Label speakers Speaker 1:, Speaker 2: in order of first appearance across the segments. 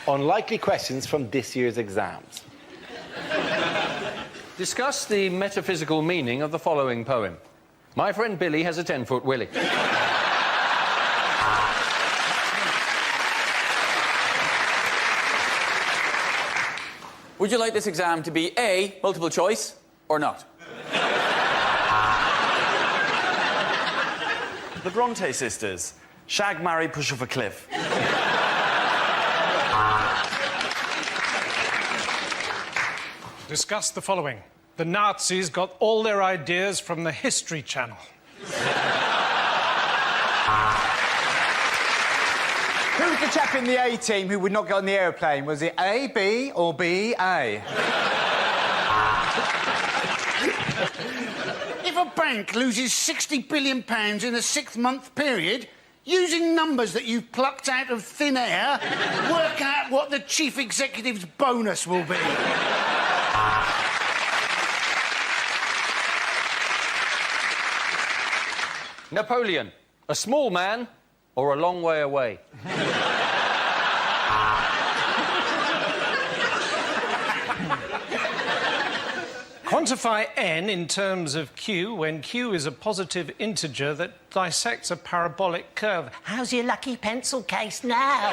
Speaker 1: on likely questions from this year's exams.
Speaker 2: Discuss the metaphysical meaning of the following poem. My friend Billy has a 10-foot willy.
Speaker 3: Would you like this exam to be A, multiple choice, or not?
Speaker 4: The Bronte sisters. Shag, marry, push off a cliff.
Speaker 5: Discuss the following. The Nazis got all their ideas from the History Channel.
Speaker 6: Who was the chap in the A team who would not get on the aeroplane? Was it A, B, or B, A?
Speaker 7: If a bank loses £60 billion in a 6-month period, using numbers that you've plucked out of thin air, work out what the chief executive's bonus will be.
Speaker 2: Napoleon, a small man or a long way away?
Speaker 5: Quantify n in terms of q when q is a positive integer that dissects a parabolic curve.
Speaker 8: How's your lucky pencil case now?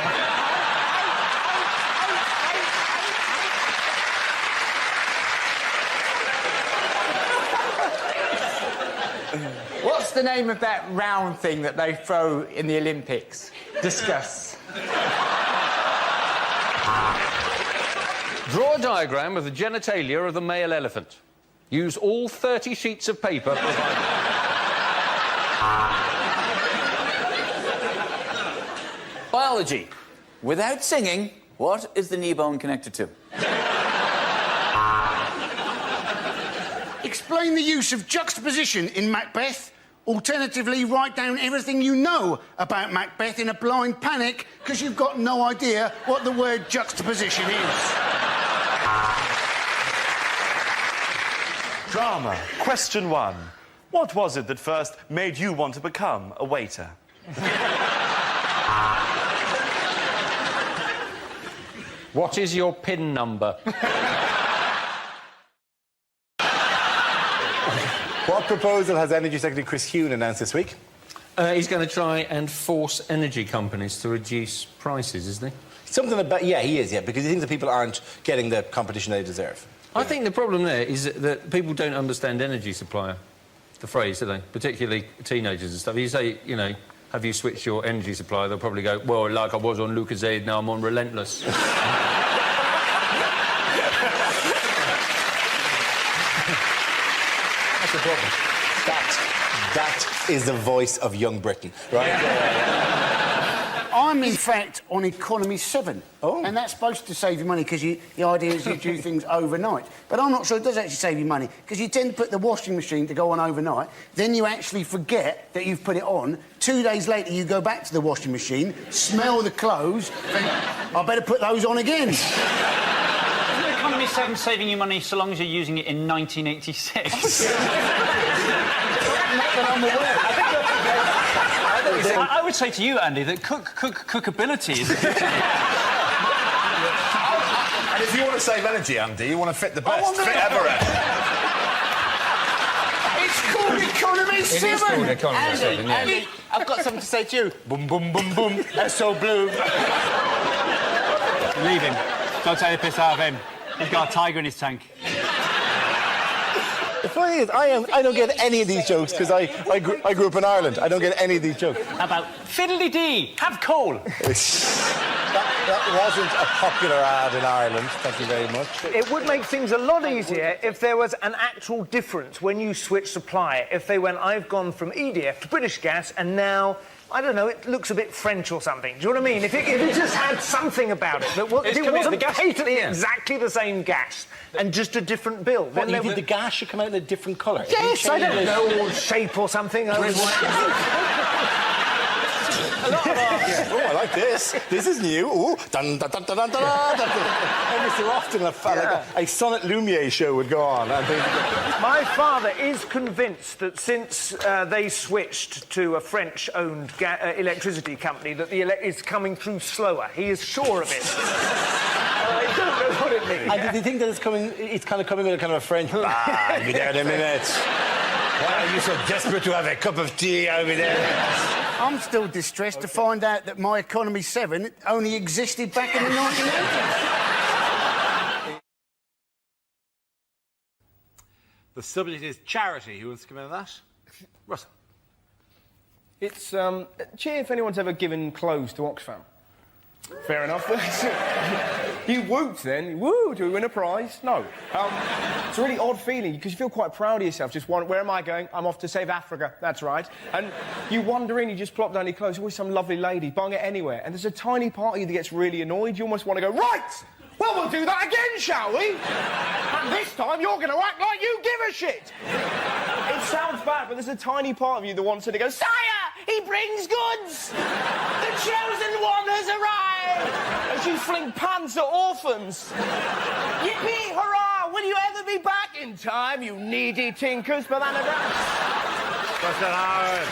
Speaker 6: What's the name of that round thing that they throw in the Olympics? Discuss.
Speaker 2: Draw a diagram of the genitalia of the male elephant. Use all 30 sheets of paper provided.
Speaker 3: Biology. Without singing, what is the knee bone connected to?
Speaker 7: Explain the use of juxtaposition in Macbeth. Alternatively, write down everything you know about Macbeth in a blind panic because you've got no idea what the word juxtaposition is.
Speaker 4: Drama. Question 1. What was it that first made you want to become a waiter?
Speaker 2: What is your PIN number?
Speaker 1: What proposal has Energy Secretary Chris Huhne announced this week?
Speaker 2: He's going to try and force energy companies to reduce prices, isn't he?
Speaker 1: Something about... Yeah, he is, yeah, because he thinks that people aren't getting the competition they deserve.
Speaker 2: I think the problem there is that people don't understand energy supplier, the phrase, do they? Particularly teenagers and stuff. You say, you know, have you switched your energy supplier? They'll probably go, well, like I was on Lucozade, now I'm on Relentless.
Speaker 1: That's the problem. That is the voice of young Britain, right?
Speaker 7: I'm, in fact, on Economy 7.
Speaker 1: Oh.
Speaker 7: And that's supposed to save you money because the idea is you do things overnight. But I'm not sure it does actually save you money because you tend to put the washing machine to go on overnight, then you actually forget that you've put it on. 2 days later, you go back to the washing machine, smell the clothes, think, I better put those on again.
Speaker 9: Isn't Economy 7 saving you money so long as you're using it in 1986?
Speaker 7: Not that I'm aware.
Speaker 9: I would say to you, Andy, that cookability is...
Speaker 10: And if you want to save energy, Andy, you want to fit the best fit ever.
Speaker 7: It's called Economy 7!
Speaker 2: It is called Economy 7, yeah.
Speaker 6: Andy, I've got something to say to you. Boom, boom, boom, boom. That's so blue.
Speaker 9: Leave him. Don't take the piss out of him. He's got a tiger in his tank.
Speaker 1: The funny is, I don't get any of these jokes because I grew up in Ireland. I don't get any of these jokes.
Speaker 9: How about fiddly-dee, have coal?
Speaker 1: That wasn't a popular ad in Ireland, thank you very much.
Speaker 11: It would make things a lot easier if there was an actual difference when you switch supplier. If they went, I've gone from EDF to British Gas, and now, I don't know, it looks a bit French or something. Do you know what I mean? If it just had something about it, that it wasn't patently exactly the same gas, and just a different bill.
Speaker 1: What, then the gas should come out in a different colour?
Speaker 11: Yes, I don't know, or shape or something. A lot of our
Speaker 1: Oh, I like this. This is new. Ooh, dun dun dun dun dun dun. Every so often, a Sonnet Lumiere show would go on.
Speaker 11: My father is convinced that since they switched to a French-owned electricity company, that it's coming through slower. He is sure of it. I don't know what it means.
Speaker 1: And do you think that it's kind of coming with a kind of a French... I'll be there in a minute. Why are you so desperate to have a cup of tea? I'll be there.
Speaker 7: I'm still distressed to find out that My Economy 7 only existed back in the 1980s.
Speaker 10: The subject is charity. Who wants to come in on that? Russell.
Speaker 12: It's, cheer if anyone's ever given clothes to Oxfam. Fair enough. You whooped then. Woo, do we win a prize? No. It's a really odd feeling because you feel quite proud of yourself. Just where am I going? I'm off to save Africa. That's right. And you wander in, you just plop down your clothes. Always some lovely lady buying it anywhere. And there's a tiny part of you that gets really annoyed. You almost want to go, right! Well, we'll do that again, shall we? And this time you're going to act like you give a shit. It sounds bad, but there's a tiny part of you that wants her to go, Sire, he brings goods! The chosen one has arrived! And you fling pants at orphans. Yippee, hurrah! Will you ever be back in time, you needy tinkers, banana grass?
Speaker 10: Russell Howard.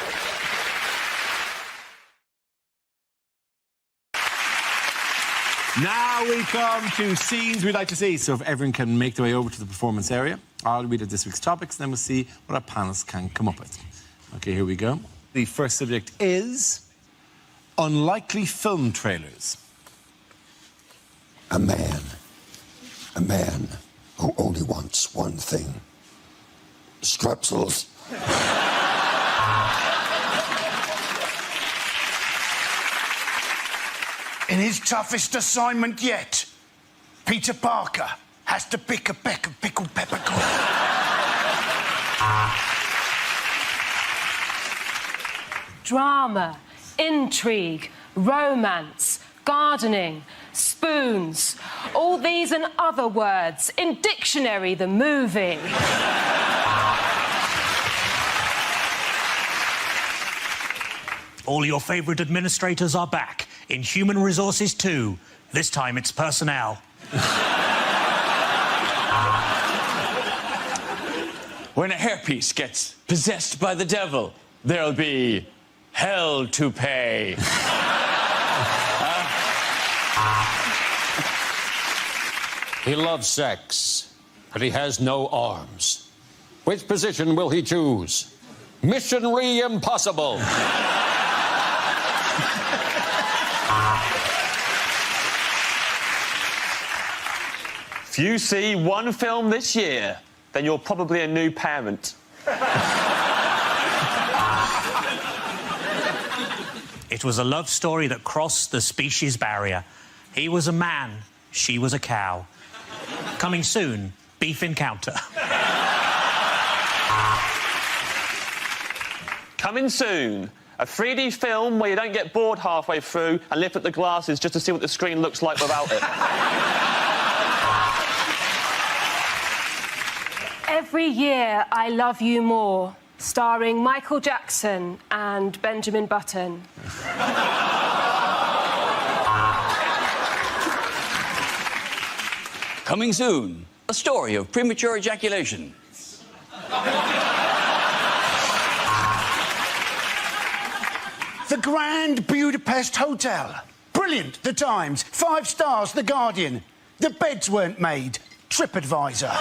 Speaker 10: Now we come to scenes we'd like to see. So if everyone can make their way over to the performance area, I'll read out this week's topics, and then we'll see what our panelists can come up with. OK, here we go. The first subject is unlikely film trailers.
Speaker 13: A man who only wants one thing. Strepsils.
Speaker 7: In his toughest assignment yet, Peter Parker has to pick a peck of pickled peppercorn.
Speaker 14: Drama, intrigue, romance, gardening, spoons, all these and other words in Dictionary the movie.
Speaker 15: All your favourite administrators are back in Human Resources 2. This time it's personnel.
Speaker 3: When a hairpiece gets possessed by the devil, there'll be hell to pay.
Speaker 16: He loves sex, but he has no arms. Which position will he choose? Missionary impossible.
Speaker 17: If you see one film this year, then you're probably a new parent.
Speaker 15: It was a love story that crossed the species barrier. He was a man, she was a cow. Coming soon, Beef Encounter.
Speaker 17: Coming soon, a 3D film where you don't get bored halfway through and lift up the glasses just to see what the screen looks like without it.
Speaker 14: Every Year I Love You More, starring Michael Jackson and Benjamin Button.
Speaker 3: Coming soon, a story of premature ejaculation.
Speaker 7: The Grand Budapest Hotel. Brilliant, The Times. 5 stars, The Guardian. The beds weren't made. TripAdvisor.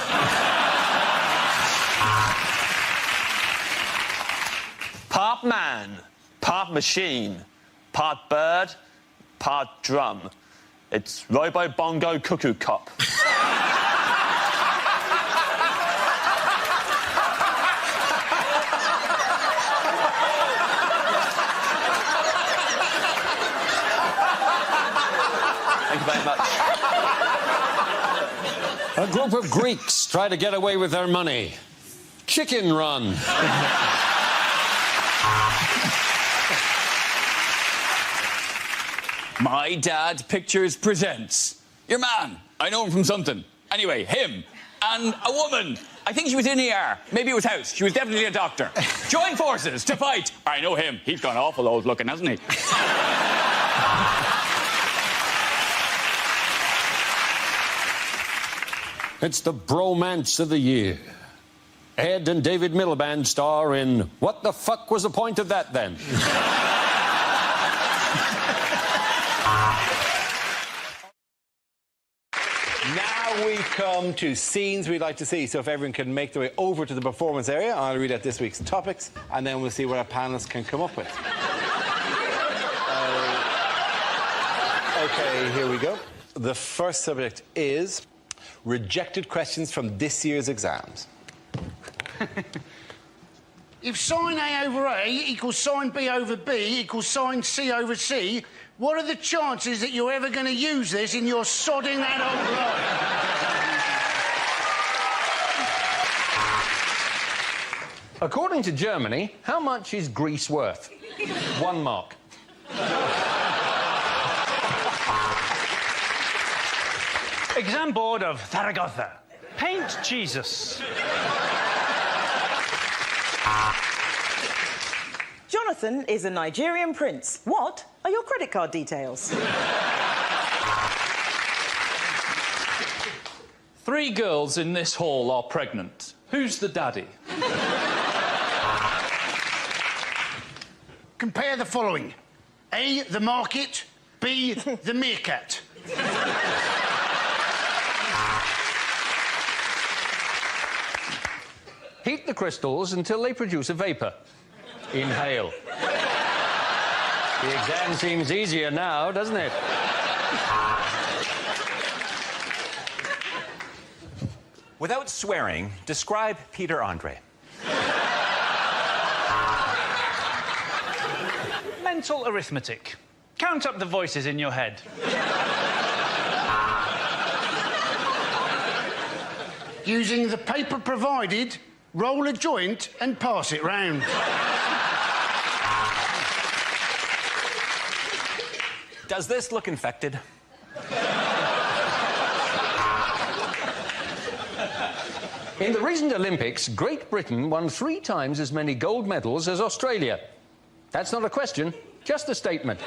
Speaker 17: Part man, part machine, part bird, part drum. It's Robo Bongo Cuckoo Cop. Thank you very much.
Speaker 16: A group of Greeks try to get away with their money. Chicken Run.
Speaker 3: My Dad Pictures presents. Your man. I know him from something. Anyway, him. And a woman. I think she was in here. Maybe it was house. She was definitely a doctor. Join forces to fight. I know him. He's gone awful old looking, hasn't he?
Speaker 16: It's the bromance of the year. Ed and David Miliband star in What the Fuck Was the Point of That Then?
Speaker 10: Now we come to scenes we'd like to see. So if everyone can make their way over to the performance area, I'll read out this week's topics, and then we'll see what our panelists can come up with. Okay, here we go. The first subject is rejected questions from this year's exams.
Speaker 7: If sine A over A equals sine B over B equals sine C over C, what are the chances that you're ever going to use this in your sodding adult life?
Speaker 2: According to Germany, how much is Greece worth? 1 mark.
Speaker 9: Exam board of Zaragoza. Paint Jesus.
Speaker 18: Jonathan is a Nigerian prince. What are your credit card details?
Speaker 19: 3 girls in this hall are pregnant. Who's the daddy?
Speaker 7: Compare the following. A, the market. B, the meerkat.
Speaker 2: Heat the crystals until they produce a vapour. Inhale. The exam seems easier now, doesn't it?
Speaker 20: Without swearing, describe Peter Andre.
Speaker 9: Mental arithmetic. Count up the voices in your head.
Speaker 7: Using the paper provided, roll a joint and pass it round.
Speaker 20: Does this look infected?
Speaker 2: In the recent Olympics, Great Britain won 3 times as many gold medals as Australia. That's not a question, just a statement.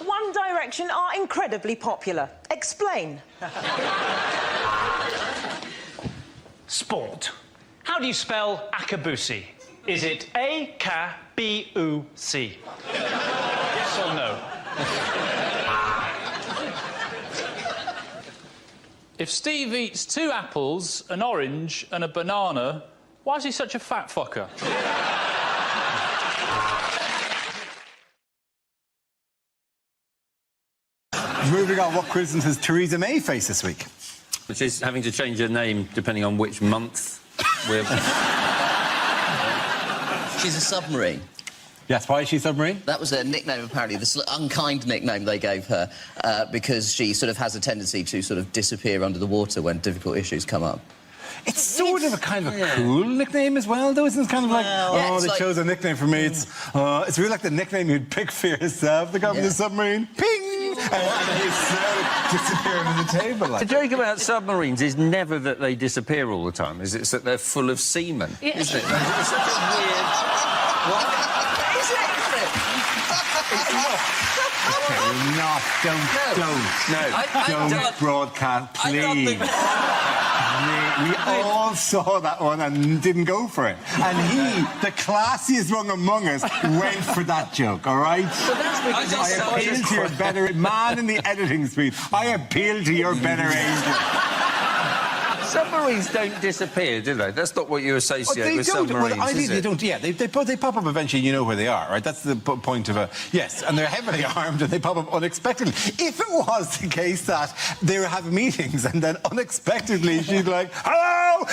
Speaker 18: One Direction are incredibly popular. Explain.
Speaker 9: Sport. How do you spell Akabusi? Is it A-K-B-U-C? Yes or no?
Speaker 19: If Steve eats 2 apples, an orange and a banana, why is he such a fat fucker?
Speaker 10: Moving on, what quizzes has Theresa May faced this week?
Speaker 2: Which is having to change her name depending on which month we're...
Speaker 21: She's a submarine.
Speaker 10: Yes, why is she submarine?
Speaker 21: That was her nickname, apparently, this unkind nickname they gave her, because she sort of has a tendency to sort of disappear under the water when difficult issues come up.
Speaker 10: It's sort of a kind of a cool nickname as well, though, isn't it? Kind of like, they chose a nickname for me. It's really like the nickname you'd pick for yourself. They got me the submarine. Ping! And you disappear under the table. Like
Speaker 2: The joke about submarines is never that they disappear all the time, is it's that they're full of semen, isn't it? It's such a weird... What?
Speaker 21: Is it?
Speaker 10: Don't broadcast, please. We all saw that one and didn't go for it. And he, the classiest one among us, went for that joke, all right? I appeal to your better... Man in the editing suite, I appeal to your better angel.
Speaker 2: Submarines don't disappear, do they? That's not what you associate with submarines,
Speaker 10: Well, I think
Speaker 2: is
Speaker 10: they
Speaker 2: it?
Speaker 10: don't, yeah. They pop up eventually, you know where they are, right? That's the point of a... Yes, and they're heavily armed and they pop up unexpectedly. If it was the case that they were having meetings and then unexpectedly she'd be like, hello!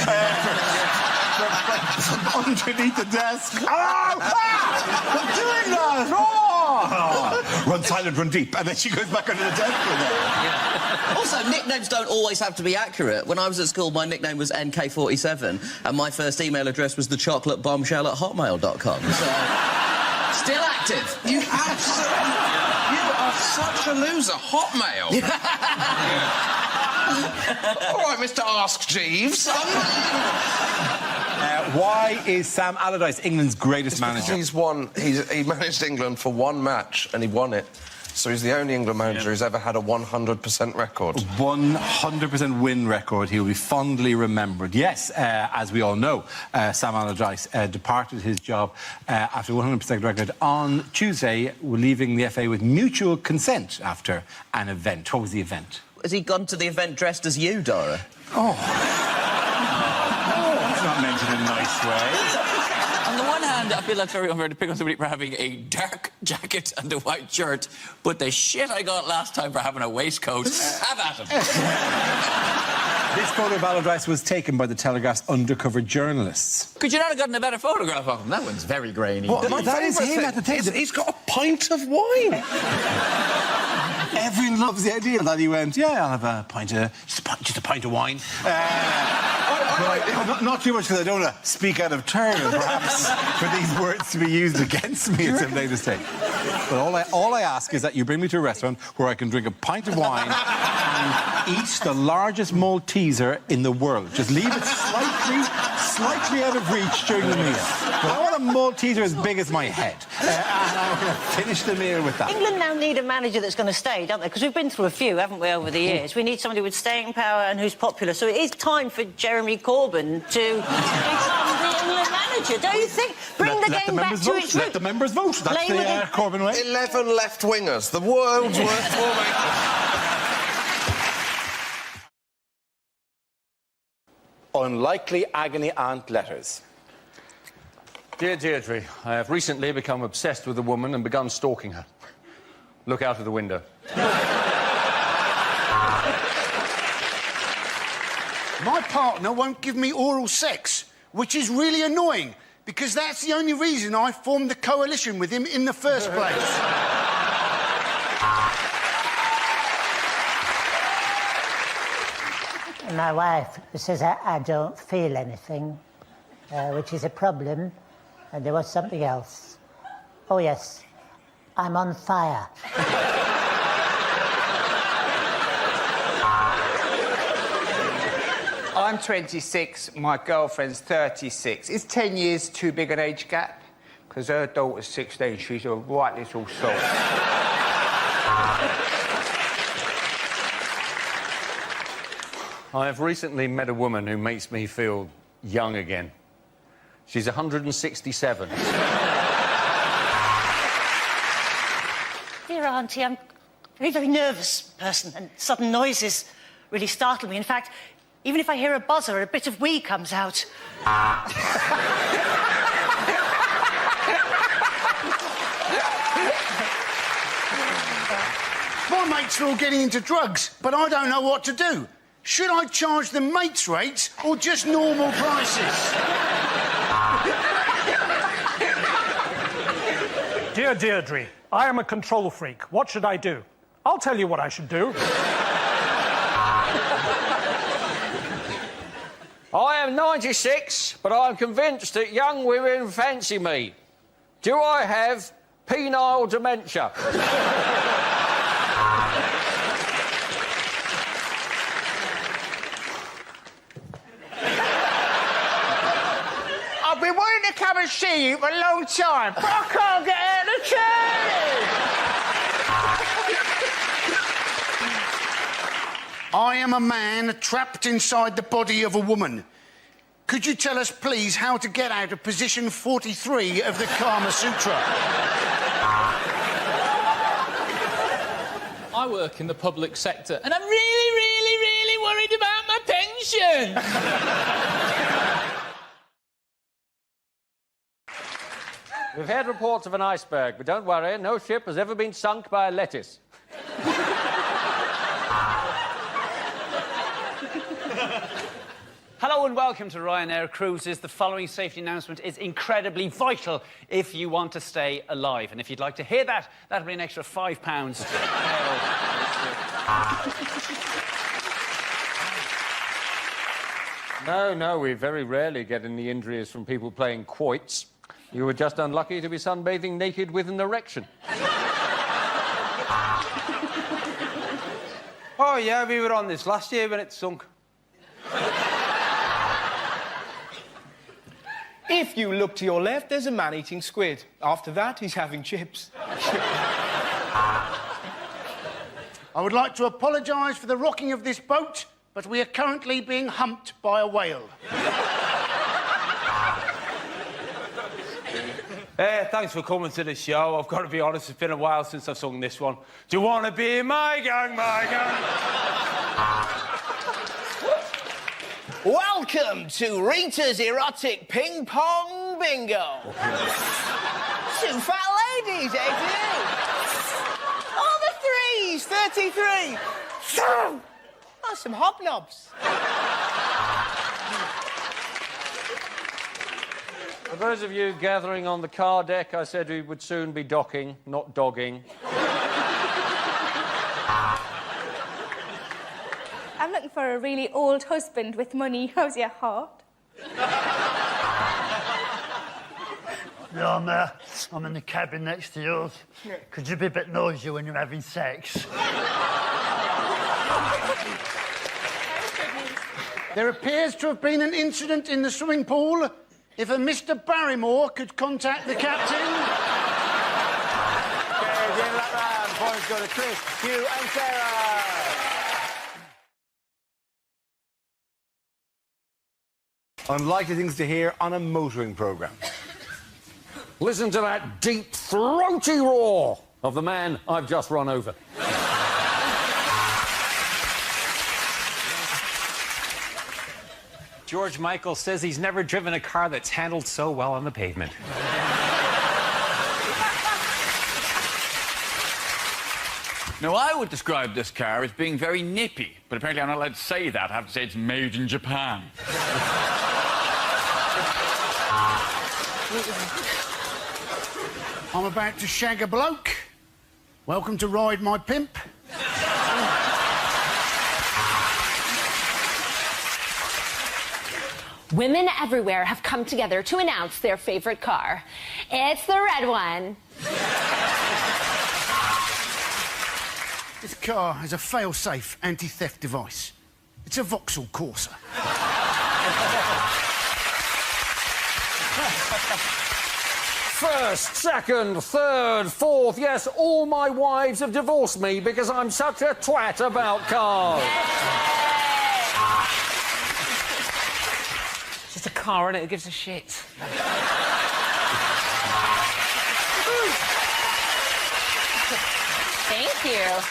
Speaker 10: Underneath the desk. Hello! I'm doing that! Oh! Run silent, run deep. And then she goes back under the desk again.
Speaker 21: Also, nicknames don't always have to be accurate. When I was at school, my nickname was NK47, and my first email address was thechocolateBombshell@hotmail.com. So, still active.
Speaker 22: You absolutely... You are such a loser. Hotmail. All right, Mr. Ask Jeeves.
Speaker 10: Why is Sam Allardyce England's greatest manager?
Speaker 23: He managed England for 1 match and he won it.
Speaker 5: So he's the only England manager who's ever had a 100% record.
Speaker 10: 100% win record. He will be fondly remembered. Yes, as we all know, Sam Allardyce departed his job after 100% record on Tuesday, leaving the FA with mutual consent after an event. What was the event?
Speaker 21: Has he gone to the event dressed as you, Dara?
Speaker 10: Oh. It's not mentioned in a nice way.
Speaker 3: On the one hand, I feel that's very unfair to pick on somebody for having a dark jacket and a white shirt, but the shit I got last time for having a waistcoat, have at him.
Speaker 10: This photo of Allardyce was taken by the Telegraph's undercover journalists.
Speaker 3: Could you not have gotten a better photograph of him? That one's very grainy.
Speaker 10: That is him at the table.
Speaker 5: He's got a pint of wine.
Speaker 10: Everyone loves the idea that he went, yeah, I'll have a pint of... just a pint of wine. Not too much, because I don't want to speak out of turn, and perhaps for these words to be used against me at some later stage. But all I ask is that you bring me to a restaurant where I can drink a pint of wine and eat the largest Malteser in the world. Just leave it slightly out of reach during the meal. But I want a Malteser as big as my head. And I'm going to finish the meal with that.
Speaker 8: England now need a manager that's going to stay, don't they? Because we've been through a few, haven't we, over the years? We need somebody with staying power and who's popular. So it is time for Jeremy Corbyn to become the England manager, don't you think? Bring the game back to its roots.
Speaker 10: Let the members vote. That's the Corbyn way.
Speaker 5: 11 left-wingers. The world's worst formation.
Speaker 10: Unlikely agony aunt letters.
Speaker 2: Dear Deirdre, I have recently become obsessed with a woman and begun stalking her. Look out of the window.
Speaker 7: My partner won't give me oral sex, which is really annoying, because that's the only reason I formed the coalition with him in the first place.
Speaker 23: My wife says I don't feel anything, which is a problem. And there was something else. Oh, yes, I'm on fire.
Speaker 6: I'm 26, my girlfriend's 36. Is 10 years too big an age gap? Because her daughter's 16, she's a right little soul.
Speaker 2: I have recently met a woman who makes me feel young again. She's 167.
Speaker 8: Dear Auntie, I'm a very, very nervous person, and sudden noises really startle me. In fact, even if I hear a buzzer, a bit of wee comes out.
Speaker 7: My mates are all getting into drugs, but I don't know what to do. Should I charge them mates' rates or just normal prices?
Speaker 24: Dear Deirdre, I am a control freak. What should I do? I'll tell you what I should do.
Speaker 16: I am 96, but I'm convinced that young women fancy me. Do I have penile dementia?
Speaker 6: I've been wanting to come and see you for a long time, but I can't get out of the chair.
Speaker 7: I am a man trapped inside the body of a woman. Could you tell us, please, how to get out of position 43 of the Kama Sutra?
Speaker 19: I work in the public sector, and I'm really, really, really worried about my pension.
Speaker 16: We've had reports of an iceberg, but don't worry, no ship has ever been sunk by a lettuce.
Speaker 9: Hello and welcome to Ryanair Cruises. The following safety announcement is incredibly vital if you want to stay alive. And if you'd like to hear that, that'll be an extra £5.
Speaker 2: No, we very rarely get any injuries from people playing quoits. You were just unlucky to be sunbathing naked with an erection.
Speaker 6: Oh, yeah, we were on this last year when it sunk. If you look to your left, there's a man eating squid. After that, he's having chips.
Speaker 7: I would like to apologise for the rocking of this boat, but we are currently being humped by a whale.
Speaker 1: Hey, thanks for coming to the show. I've got to be honest, it's been a while since I've sung this one. Do you want to be in my gang, my gang?
Speaker 4: Welcome to Rita's Erotic Ping Pong Bingo. Two fat ladies, eh, dear? Oh, the threes, 33. Oh, some hobnobs.
Speaker 16: For those of you gathering on the car deck, I said we would soon be docking, not dogging.
Speaker 11: I'm looking for a really old husband with money. How's your heart?
Speaker 12: No, I'm in the cabin next to yours. Could you be a bit noisy when you're having sex?
Speaker 7: There appears to have been an incident in the swimming pool. If a Mr. Barrymore could contact the captain.
Speaker 16: Okay, game that round. Points go to Chris, Hugh, and Sarah.
Speaker 10: Unlikely things to hear on a motoring programme.
Speaker 16: Listen to that deep, throaty roar of the man I've just run over.
Speaker 20: George Michael says he's never driven a car that's handled so well on the pavement.
Speaker 3: Now, I would describe this car as being very nippy, but apparently I'm not allowed to say that. I have to say it's made in Japan.
Speaker 7: I'm about to shag a bloke. Welcome to Ride My Pimp.
Speaker 25: Women everywhere have come together to announce their favorite car. It's the red one.
Speaker 7: This car has a fail-safe anti-theft device. It's a Vauxhall Corsa.
Speaker 16: First, second, third, fourth, yes, all my wives have divorced me because I'm such a twat about cars.
Speaker 1: It's just a car, innit? Who gives a shit?
Speaker 25: Thank you.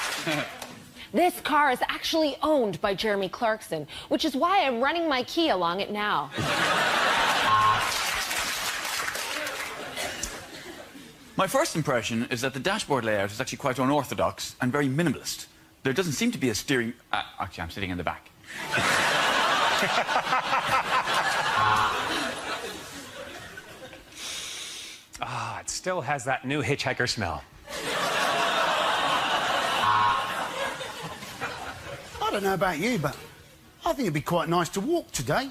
Speaker 25: This car is actually owned by Jeremy Clarkson, which is why I'm running my key along it now.
Speaker 3: My first impression is that the dashboard layout is actually quite unorthodox and very minimalist. There doesn't seem to be a steering... actually, I'm sitting in the back.
Speaker 20: It still has that new hitchhiker smell.
Speaker 7: I don't know about you, but I think it'd be quite nice to walk today.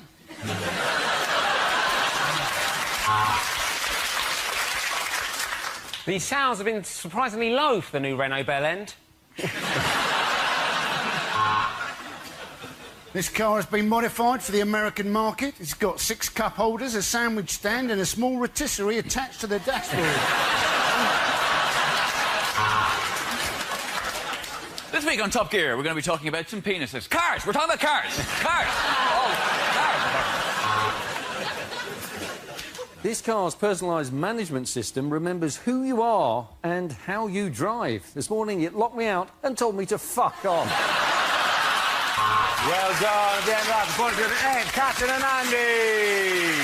Speaker 1: The sounds have been surprisingly low for the new Renault Bel End.
Speaker 7: This car has been modified for the American market. It's got 6 cup holders, a sandwich stand and a small rotisserie attached to the dashboard.
Speaker 3: This week on Top Gear, we're going to be talking about some penises. Cars! We're talking about cars! Cars! Oh, cars!
Speaker 16: This car's personalised management system remembers who you are and how you drive. This morning, it locked me out and told me to fuck off.
Speaker 1: Well done. At the end of that, the point to the end, Katherine and Andy.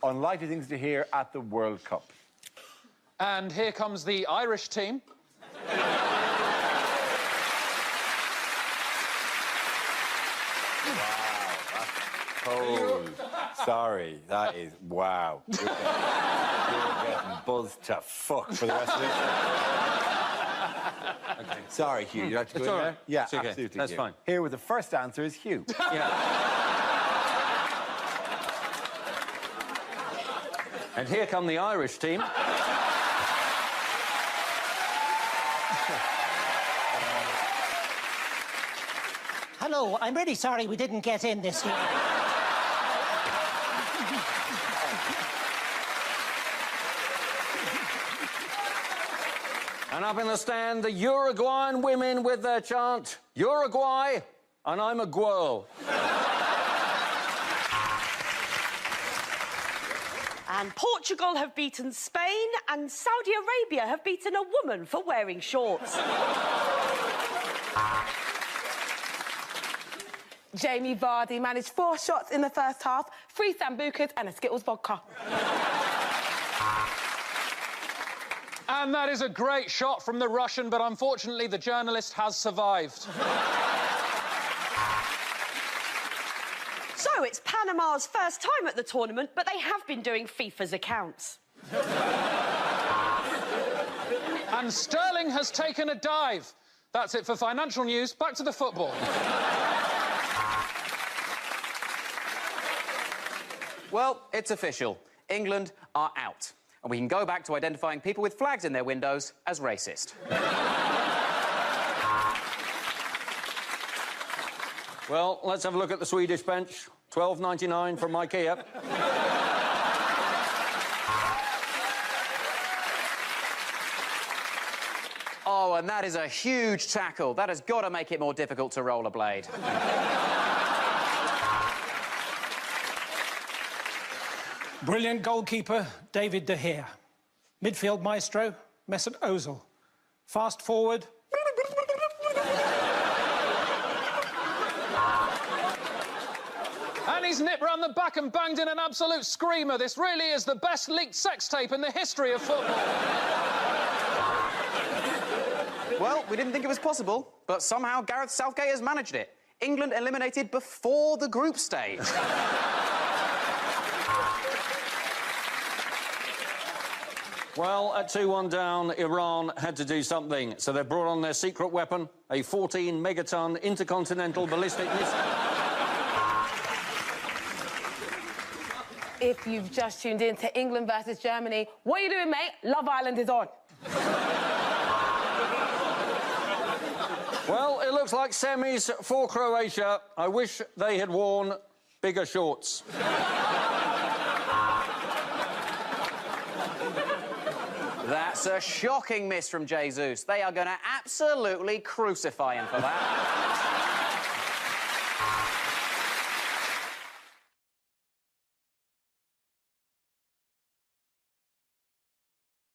Speaker 10: Unlikely things to hear at the World Cup.
Speaker 19: And here comes the Irish team.
Speaker 10: Cold. Sorry, that is... Wow. You're getting buzzed to fuck for the rest of this. Okay. Sorry, Hugh. You have to go in there?
Speaker 16: Right.
Speaker 10: Yeah,
Speaker 16: it's okay.
Speaker 10: absolutely.
Speaker 16: That's
Speaker 10: Hugh.
Speaker 16: fine.
Speaker 10: Here with the first answer is Hugh.
Speaker 16: And here come the Irish team.
Speaker 23: Hello, I'm really sorry we didn't get in this year.
Speaker 16: And up in the stand, the Uruguayan women with their chant, Uruguay, and I'm a girl.
Speaker 13: And Portugal have beaten Spain, and Saudi Arabia have beaten a woman for wearing shorts.
Speaker 14: Jamie Vardy managed 4 shots in the first half, 3 sambucas and a Skittles vodka.
Speaker 19: And that is a great shot from the Russian, but unfortunately the journalist has survived.
Speaker 13: So it's Panama's first time at the tournament, but they have been doing FIFA's accounts.
Speaker 19: And Sterling has taken a dive. That's it for financial news. Back to the football.
Speaker 15: Well, it's official. England are out. And we can go back to identifying people with flags in their windows as racist.
Speaker 16: Well, let's have a look at the Swedish bench. $12.99 from IKEA.
Speaker 15: Oh, and that is a huge tackle. That has got to make it more difficult to rollerblade.
Speaker 24: Brilliant goalkeeper, David De Gea. Midfield maestro, Mesut Ozil. Fast forward.
Speaker 19: And he's nipped round the back and banged in an absolute screamer. This really is the best leaked sex tape in the history of football.
Speaker 15: Well, we didn't think it was possible, but somehow Gareth Southgate has managed it. England eliminated before the group stage.
Speaker 16: Well, at 2-1 down, Iran had to do something, so they brought on their secret weapon, a 14-megaton intercontinental ballistic missile.
Speaker 14: If you've just tuned in to England versus Germany, what are you doing, mate? Love Island is on.
Speaker 16: Well, it looks like semis for Croatia. I wish they had worn bigger shorts.
Speaker 15: That's a shocking miss from Jesus. They are going to absolutely crucify him for that.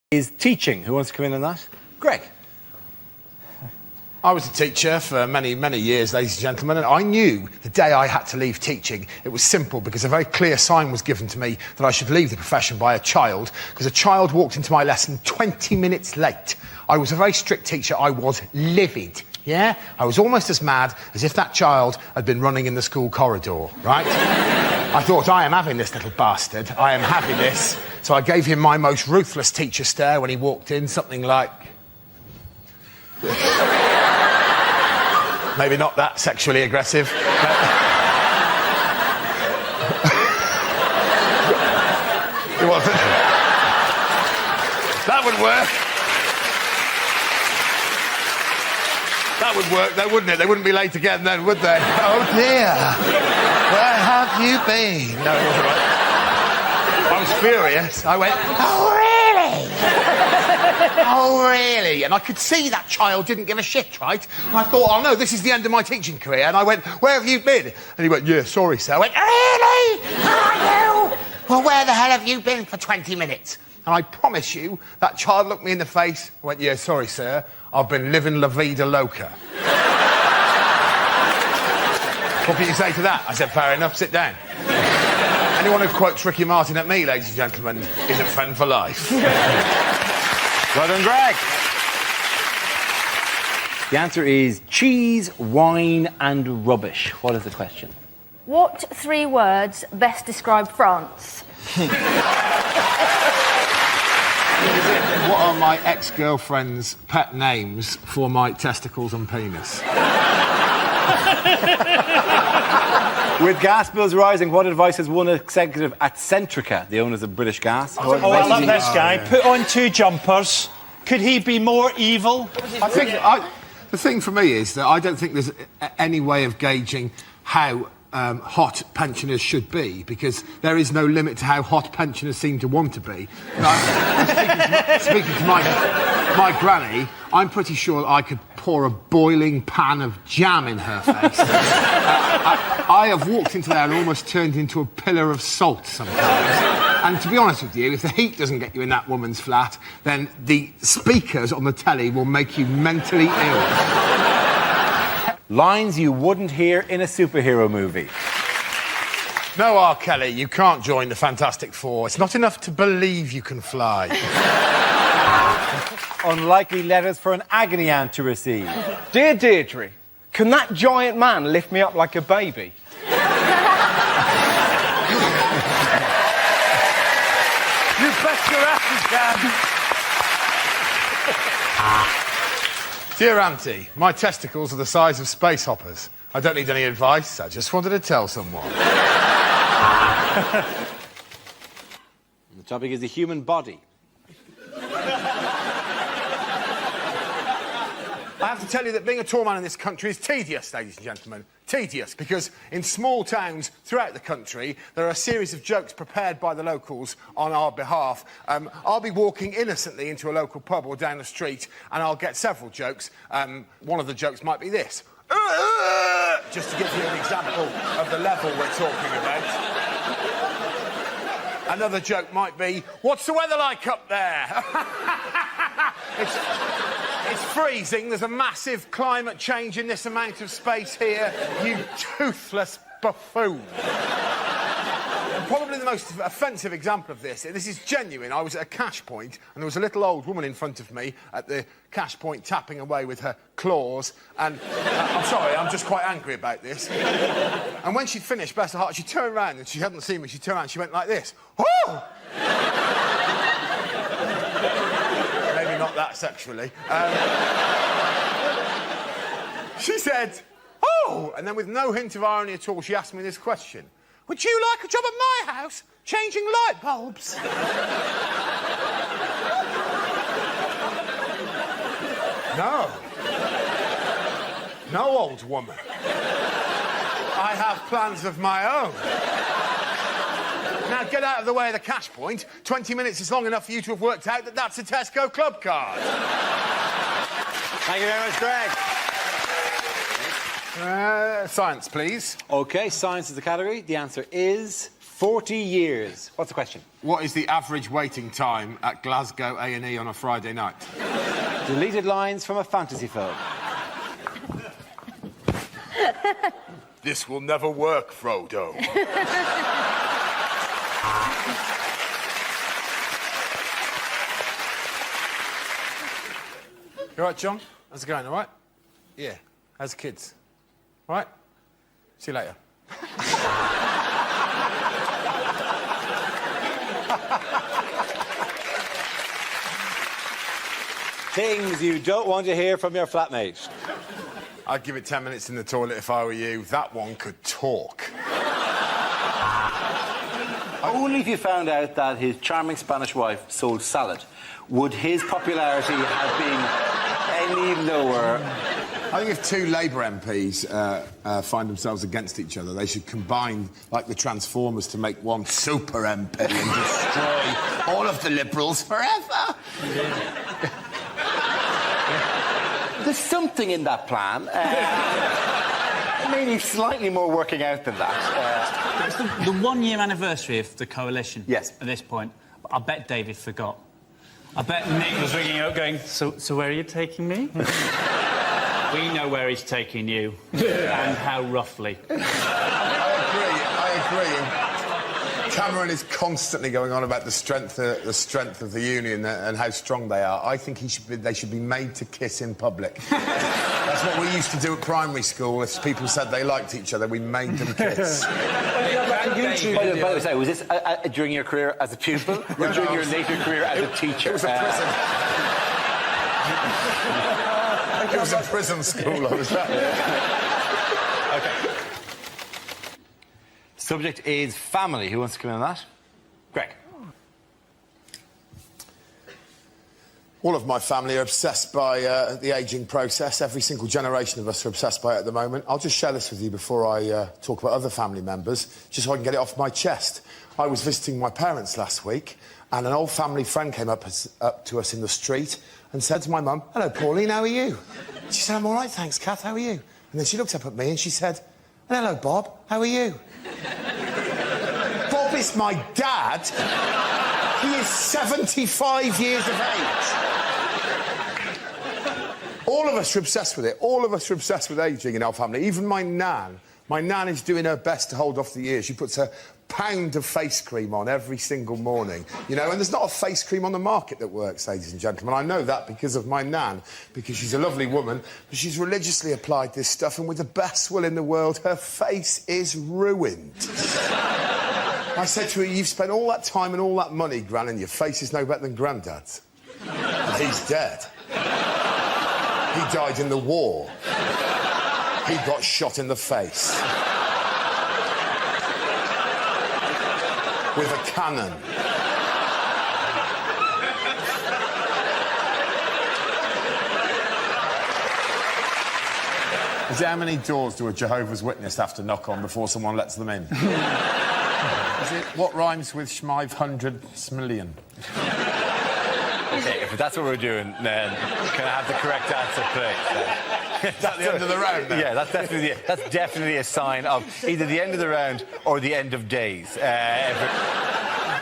Speaker 10: Is teaching. Who wants to come in on that?
Speaker 5: Greg. I was a teacher for many, many years, ladies and gentlemen, and I knew the day I had to leave teaching, it was simple because a very clear sign was given to me that I should leave the profession by a child, because a child walked into my lesson 20 minutes late. I was a very strict teacher. I was livid, yeah? I was almost as mad as if that child had been running in the school corridor, right? I thought, I am having this little bastard. I am having this. So I gave him my most ruthless teacher stare when he walked in, something like... Maybe not that sexually aggressive. It wasn't. That would work. That would work, though, wouldn't it? They wouldn't be late again then, would they? Oh, dear. Where have you been? No, it wasn't right. I was furious. I went, oh, really? Oh, really? And I could see that child didn't give a shit, right? And I thought, oh, no, this is the end of my teaching career. And I went, where have you been? And he went, yeah, sorry, sir. I went, really? Are you? Well, where the hell have you been for 20 minutes? And I promise you, that child looked me in the face, went, yeah, sorry, sir. I've been living la vida loca. What can you say to that? I said, fair enough, sit down. Anyone who quotes Ricky Martin at me, ladies and gentlemen, is a friend for life.
Speaker 10: Well done, Greg. The answer is cheese, wine and rubbish. What is the question?
Speaker 11: What 3 words best describe France?
Speaker 5: What are my ex-girlfriend's pet names for my testicles and penis?
Speaker 10: With gas bills rising, what advice has one executive at Centrica, the owners of British Gas?
Speaker 24: Oh, I love this guy. Put on 2 jumpers. Could he be more evil?
Speaker 5: I think the thing for me is that I don't think there's any way of gauging how hot pensioners should be, because there is no limit to how hot pensioners seem to want to be. Speaking to my granny, I'm pretty sure I could pour a boiling pan of jam in her face. I have walked into there and almost turned into a pillar of salt sometimes. And to be honest with you, if the heat doesn't get you in that woman's flat, then the speakers on the telly will make you mentally ill.
Speaker 8: Lines you wouldn't hear in a superhero movie.
Speaker 5: No, R. Kelly, you can't join the Fantastic Four. It's not enough to believe you can fly.
Speaker 8: Unlikely letters for an agony aunt to receive.
Speaker 17: Dear Deirdre, can that giant man lift me up like a baby?
Speaker 8: You bet your ass you can.
Speaker 5: Dear Auntie, my testicles are the size of space hoppers. I don't need any advice, I just wanted to tell someone.
Speaker 8: The topic is the human body.
Speaker 5: I have to tell you that being a tall man in this country is tedious, ladies and gentlemen. Tedious, because in small towns throughout the country, there are a series of jokes prepared by the locals on our behalf. I'll be walking innocently into a local pub or down the street, and I'll get several jokes. One of the jokes might be this. Just to give you an example of the level we're talking about. Another joke might be, what's the weather like up there? It's freezing. There's a massive climate change in this amount of space here. You toothless buffoon. Probably the most offensive example of this is genuine. I was at a cash point, and there was a little old woman in front of me at the cash point tapping away with her claws, and I'm sorry, I'm just quite angry about this. And when she finished, bless her heart, she turned around, and she hadn't seen me, she turned around and she went like this. Oh! Maybe not that sexually. She said, oh! And then with no hint of irony at all, she asked me this question. Would you like a job at my house, changing light bulbs? No. No, old woman. I have plans of my own. Now, get out of the way of the cash point. 20 minutes is long enough for you to have worked out that that's a Tesco club card.
Speaker 8: Thank you very much, Greg.
Speaker 5: Science, please.
Speaker 8: OK, science is the category. The answer is 40 years. What's the question?
Speaker 5: What is the average waiting time at Glasgow A&E on a Friday night?
Speaker 8: Deleted lines from a fantasy film.
Speaker 5: This will never work, Frodo. You all right, John? How's it going, all right? Yeah. How's the kids? All right? See you later.
Speaker 8: Things you don't want to hear from your flatmate.
Speaker 5: I'd give it 10 minutes in the toilet if I were you. That one could talk.
Speaker 8: Only if you found out that his charming Spanish wife sold salad, would his popularity have been any lower?
Speaker 5: I think if two Labour MPs find themselves against each other, they should combine, like the Transformers, to make one super MP and destroy all of the Liberals forever.
Speaker 8: There's something in that plan. Maybe slightly more working out than that.
Speaker 9: It's the 1 year anniversary of the coalition.
Speaker 8: Yes.
Speaker 9: At this point, I bet David forgot. I bet Nick was ringing up going, so where are you taking me? We know where he's taking you. And how roughly.
Speaker 5: I agree. Cameron is constantly going on about the strength of the union and how strong they are. I think they should be made to kiss in public. That's what we used to do at primary school. If people said they liked each other, we made them kiss.
Speaker 8: By the way, was this during your career as a pupil or during your later career as a teacher?
Speaker 5: It was a prison. It was a prison school I was at.
Speaker 8: OK. Subject is family. Who wants to come in on that? Greg.
Speaker 5: All of my family are obsessed by the ageing process. Every single generation of us are obsessed by it at the moment. I'll just share this with you before I talk about other family members, just so I can get it off my chest. I was visiting my parents last week, and an old family friend came up to us in the street and said to my mum, "Hello, Pauline, how are you?" She said, "I'm all right, thanks, Kath, how are you?" And then she looked up at me and she said, "Hello, Bob, how are you?" Bob is my dad. He is 75 years of age. All of us are obsessed with it. All of us are obsessed with ageing in our family. Even my nan. My nan is doing her best to hold off the years. She puts a pound of face cream on every single morning, you know, and there's not a face cream on the market that works, ladies and gentlemen. I know that because of my nan, because she's a lovely woman, but she's religiously applied this stuff, and with the best will in the world, her face is ruined. I said to her, "You've spent all that time and all that money, Gran, and your face is no better than Grandad's." And he's dead. He died in the war. He got shot in the face. With a cannon. Is it how many doors do a Jehovah's Witness have to knock on before someone lets them in? Is it what rhymes with Schmive 100 smillion?
Speaker 8: OK, if that's what we're doing, then can I have the correct answer, please?
Speaker 5: That's the end of the round, then?
Speaker 8: Yeah, that's definitely a sign of either the end of the round or the end of days.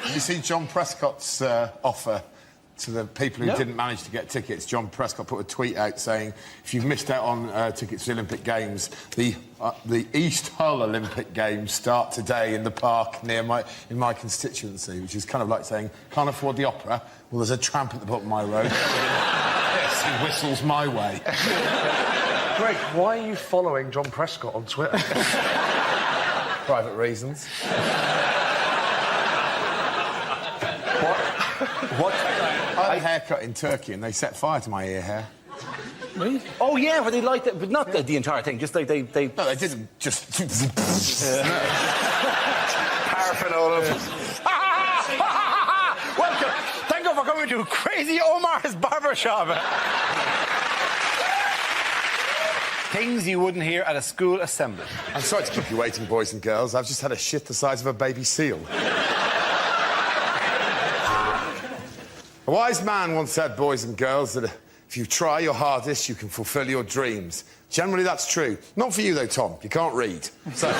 Speaker 5: Did you see John Prescott's offer to the people who didn't manage to get tickets? John Prescott put a tweet out saying, if you've missed out on tickets to the Olympic Games, the East Hull Olympic Games start today in the park in my constituency, which is kind of like saying, can't afford the opera? Well, there's a tramp at the bottom of my road. Yes, he whistles my way.
Speaker 17: Greg, why are you following John Prescott on Twitter?
Speaker 5: Private reasons. What? I had a haircut in Turkey and they set fire to my ear hair.
Speaker 8: Really? Oh, yeah, but they liked it, but not the entire thing, just like they...
Speaker 5: No, they didn't just...
Speaker 8: Paraffin all over. Welcome! Thank you for coming to Crazy Omar's Barbershop. Things you wouldn't hear at a school assembly.
Speaker 5: I'm sorry to keep you waiting, boys and girls. I've just had a shit the size of a baby seal. A wise man once said, boys and girls, that if you try your hardest, you can fulfil your dreams. Generally, that's true. Not for you, though, Tom. You can't read. So...
Speaker 8: The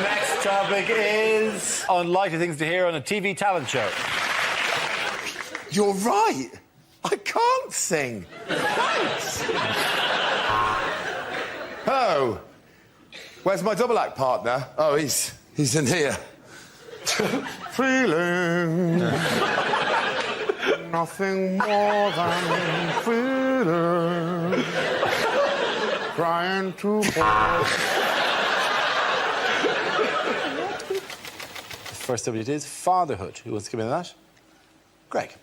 Speaker 8: next topic is unlikely things to hear on a TV talent show.
Speaker 5: You're right. I can't sing. Thanks. Oh. Where's my double act partner? Oh, he's in here. Feeling nothing more than feeling, trying to
Speaker 8: The first subject is fatherhood. Who wants to give me that? Greg.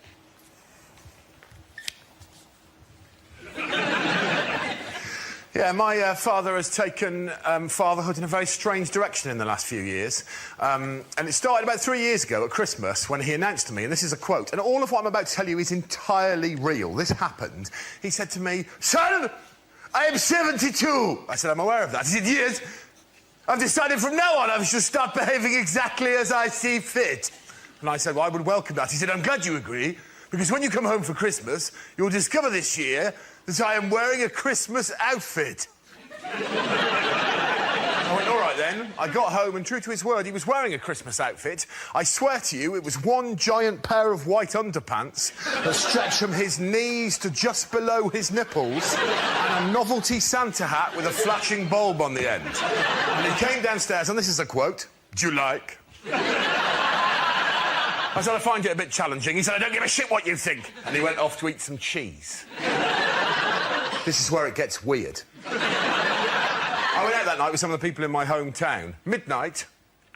Speaker 5: Yeah, my father has taken fatherhood in a very strange direction in the last few years. And it started about 3 years ago at Christmas when he announced to me, and this is a quote, and all of what I'm about to tell you is entirely real. This happened. He said to me, "Son, I am 72. I said, "I'm aware of that." He said, "Yes. I've decided from now on I shall start behaving exactly as I see fit." And I said, "Well, I would welcome that." He said, "I'm glad you agree, because when you come home for Christmas, you'll discover this year that I am wearing a Christmas outfit." I went, all right then. I got home and true to his word, he was wearing a Christmas outfit. I swear to you, it was one giant pair of white underpants that stretched from his knees to just below his nipples and a novelty Santa hat with a flashing bulb on the end. And he came downstairs, and this is a quote, "Do you like?" I said, "I find it a bit challenging." He said, "I don't give a shit what you think." And he went off to eat some cheese. This is where it gets weird. I went out that night with some of the people in my hometown. Midnight,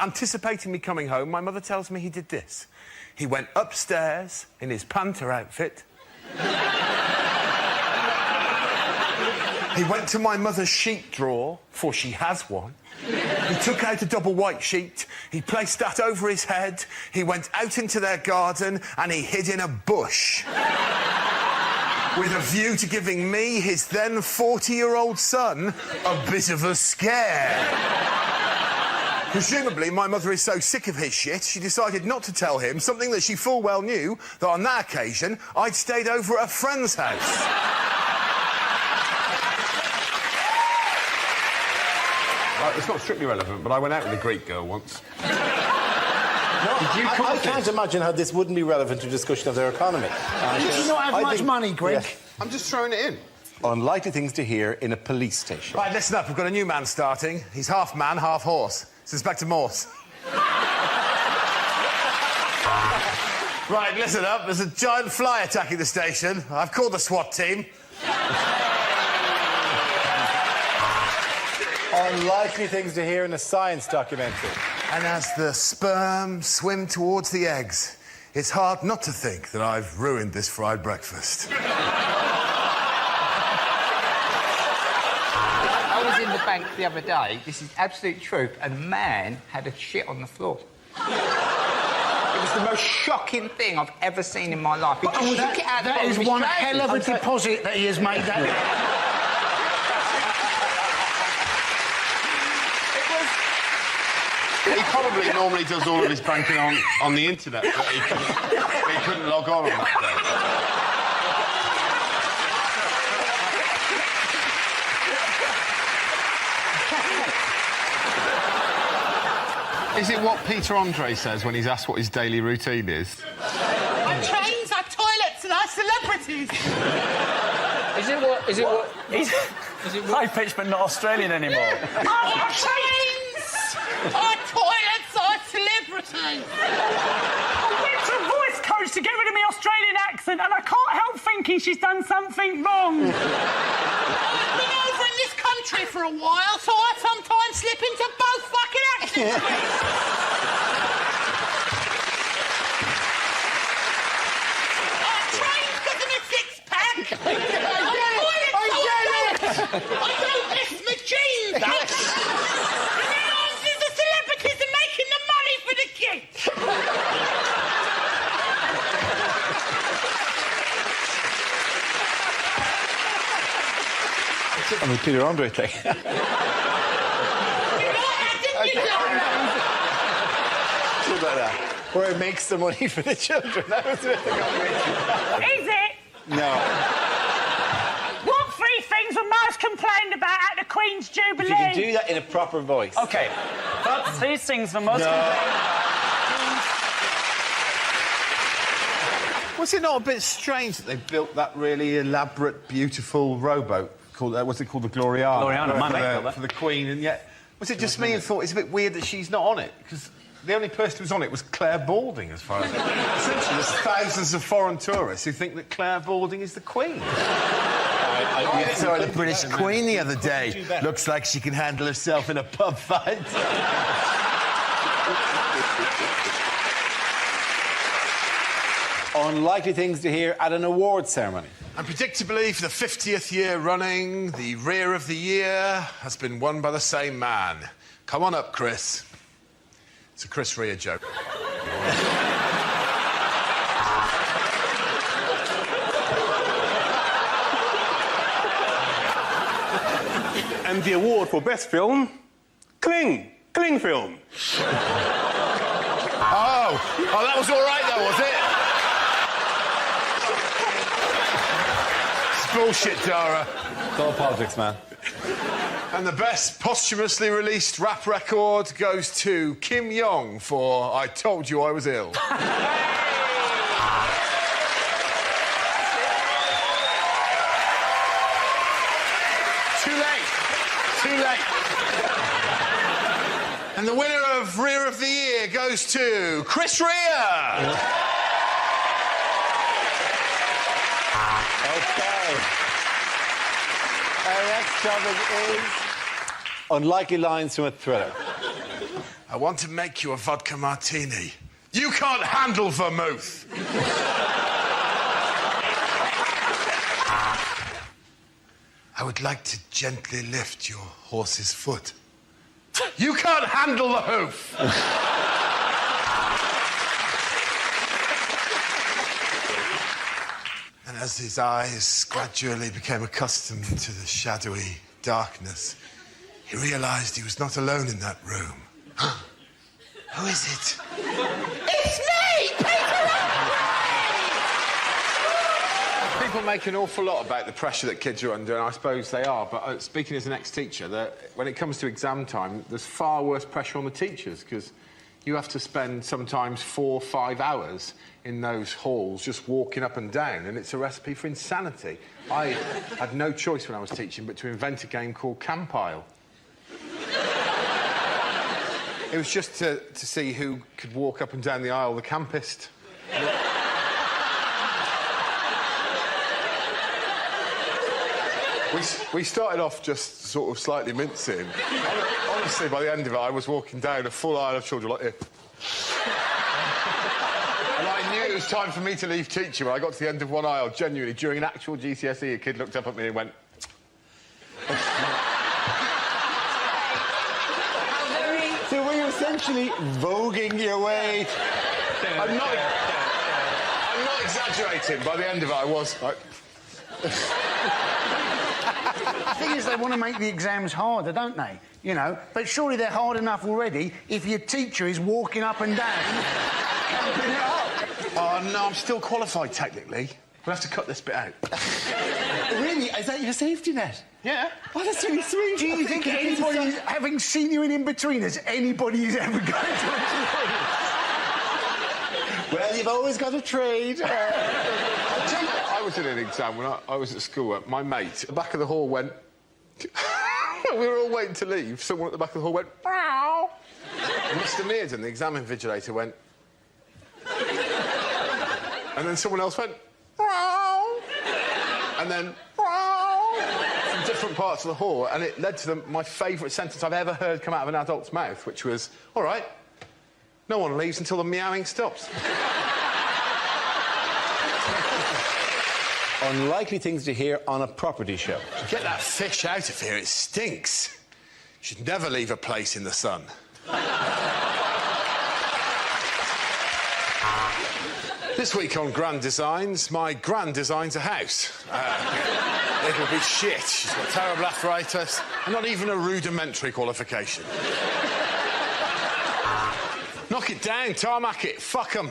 Speaker 5: anticipating me coming home, my mother tells me he did this. He went upstairs in his panther outfit. He went to my mother's sheet drawer, for she has one. He took out a double white sheet, he placed that over his head, he went out into their garden and he hid in a bush. With a view to giving me, his then 40-year-old son, a bit of a scare. Presumably, my mother is so sick of his shit, she decided not to tell him something that she full well knew, that on that occasion, I'd stayed over at a friend's house.
Speaker 2: It's not strictly relevant, but I went out with a Greek girl once.
Speaker 8: I can't imagine how this wouldn't be relevant to a discussion of their economy.
Speaker 7: Did you not have much money, Greg?
Speaker 8: Yeah.
Speaker 2: I'm just throwing it in.
Speaker 8: Unlikely things to hear in a police station.
Speaker 5: Right, listen up, we've got a new man starting. He's half man, half horse. It's Inspector Morse. Right, listen up. There's a giant fly attacking the station. I've called the SWAT team.
Speaker 8: Unlikely things to hear in a science documentary.
Speaker 5: And as the sperm swim towards the eggs, it's hard not to think that I've ruined this fried breakfast.
Speaker 6: I was in the bank the other day, this is absolute truth, and a man had a shit on the floor. It was the most shocking thing I've ever seen in my life. He just shook it out the
Speaker 7: That
Speaker 6: bottom
Speaker 7: is
Speaker 6: of his
Speaker 7: one
Speaker 6: trousers.
Speaker 7: hell of a deposit that he has made. That.
Speaker 2: He probably normally does all of his banking on the internet, but he couldn't log on that day. Is it what Peter Andre says when he's asked what his daily routine is?
Speaker 18: Our trains, our toilets, and our celebrities.
Speaker 9: Is it what? Is it what? Is it high pitched but not Australian anymore?
Speaker 18: Our trains, our toilets, our celebrities.
Speaker 24: I went to a voice coach to get rid of my Australian accent, and I can't help thinking she's done something wrong.
Speaker 18: I've been over in this country for a while, so I sometimes slip into both fucking accents. Our trains got them a six-pack. I don't miss my jeans. And the answers the celebrities are making the money for the kids.
Speaker 8: I mean, Peter Andre thing. Where it makes the money for the children. That was the combination.
Speaker 24: Is it?
Speaker 8: No.
Speaker 24: What three things were most complained about at the Queen's Jubilee?
Speaker 8: If you can do that in a proper voice.
Speaker 24: OK. But these things were most
Speaker 2: Was it not a bit strange that they built that really elaborate, beautiful rowboat called, what's it called, the Gloriana?
Speaker 9: Gloriana, my mate built that.
Speaker 2: For the Queen, and yet... Was it just me who thought it's a bit weird that she's not on it? Because the only person who was on it was Claire Balding, as far as... Essentially, there's thousands of foreign tourists who think that Claire Balding is the Queen.
Speaker 5: I saw the British Queen the other day. Looks like she can handle herself in a pub fight.
Speaker 8: Unlikely things to hear at an awards ceremony.
Speaker 5: And predictably, for the 50th year running, the Rear of the Year has been won by the same man. Come on up, Chris. It's a Chris Rea joke.
Speaker 2: And the award for best film, Kling film.
Speaker 5: Oh, that was all right, though, was it? It's bullshit, Dara.
Speaker 8: It's all politics, man.
Speaker 5: And the best posthumously released rap record goes to Kim Jong for I Told You I Was Ill. Too late. Too late. And the winner of Rear of the Year goes to Chris Rea.
Speaker 8: Okay. Our next topic is unlikely lines from a thriller.
Speaker 5: I want to make you a vodka martini. You can't handle vermouth. I would like to gently lift your horse's foot.
Speaker 2: You can't handle the hoof. And as his eyes gradually became accustomed to the shadowy darkness, he realised he was not alone in that room. Who is it?
Speaker 18: It's me, Peter!
Speaker 2: People make an awful lot about the pressure that kids are under, and I suppose they are, but speaking as an ex-teacher, when it comes to exam time, there's far worse pressure on the teachers, because you have to spend sometimes 4 or 5 hours in those halls just walking up and down, and it's a recipe for insanity. I had no choice when I was teaching but to invent a game called Compile. It was just to see who could walk up and down the aisle the campest. We started off just sort of slightly mincing. Honestly, by the end of it, I was walking down a full aisle of children like this. And I knew it was time for me to leave teaching when I got to the end of one aisle, genuinely. During an actual GCSE, a kid looked up at me and went...
Speaker 8: So were you essentially voguing your way?
Speaker 2: I'm not exaggerating. By the end of it, I was like...
Speaker 7: The thing is, they want to make the exams harder, don't they? You know, but surely they're hard enough already if your teacher is walking up and down, camping it up.
Speaker 2: Oh, no, I'm still qualified, technically. We'll have to cut this bit out.
Speaker 8: Really? Is that your safety net?
Speaker 2: Yeah.
Speaker 8: Oh, that's really sweet.
Speaker 7: Do you think anybody, having seen you in In-Betweeners, anybody who's ever going to a
Speaker 8: Well, you've always got a trade.
Speaker 2: I was in an exam when I was at school. My mate at the back of the hall went... we were all waiting to leave. Someone at the back of the hall went... Bow. And Mr Mearden, the exam invigilator, went... and then someone else went... Bow. And then... Bow. From different parts of the hall, and it led to my favourite sentence I've ever heard come out of an adult's mouth, which was, all right, no one leaves until the meowing stops.
Speaker 8: Unlikely things to hear on a property show.
Speaker 2: Get that fish out of here, it stinks. You should never leave a place in the sun. This week on Grand Designs, my gran designs a house. It'll be shit. She's got terrible arthritis and not even a rudimentary qualification. Knock it down, tarmac it, fuck 'em.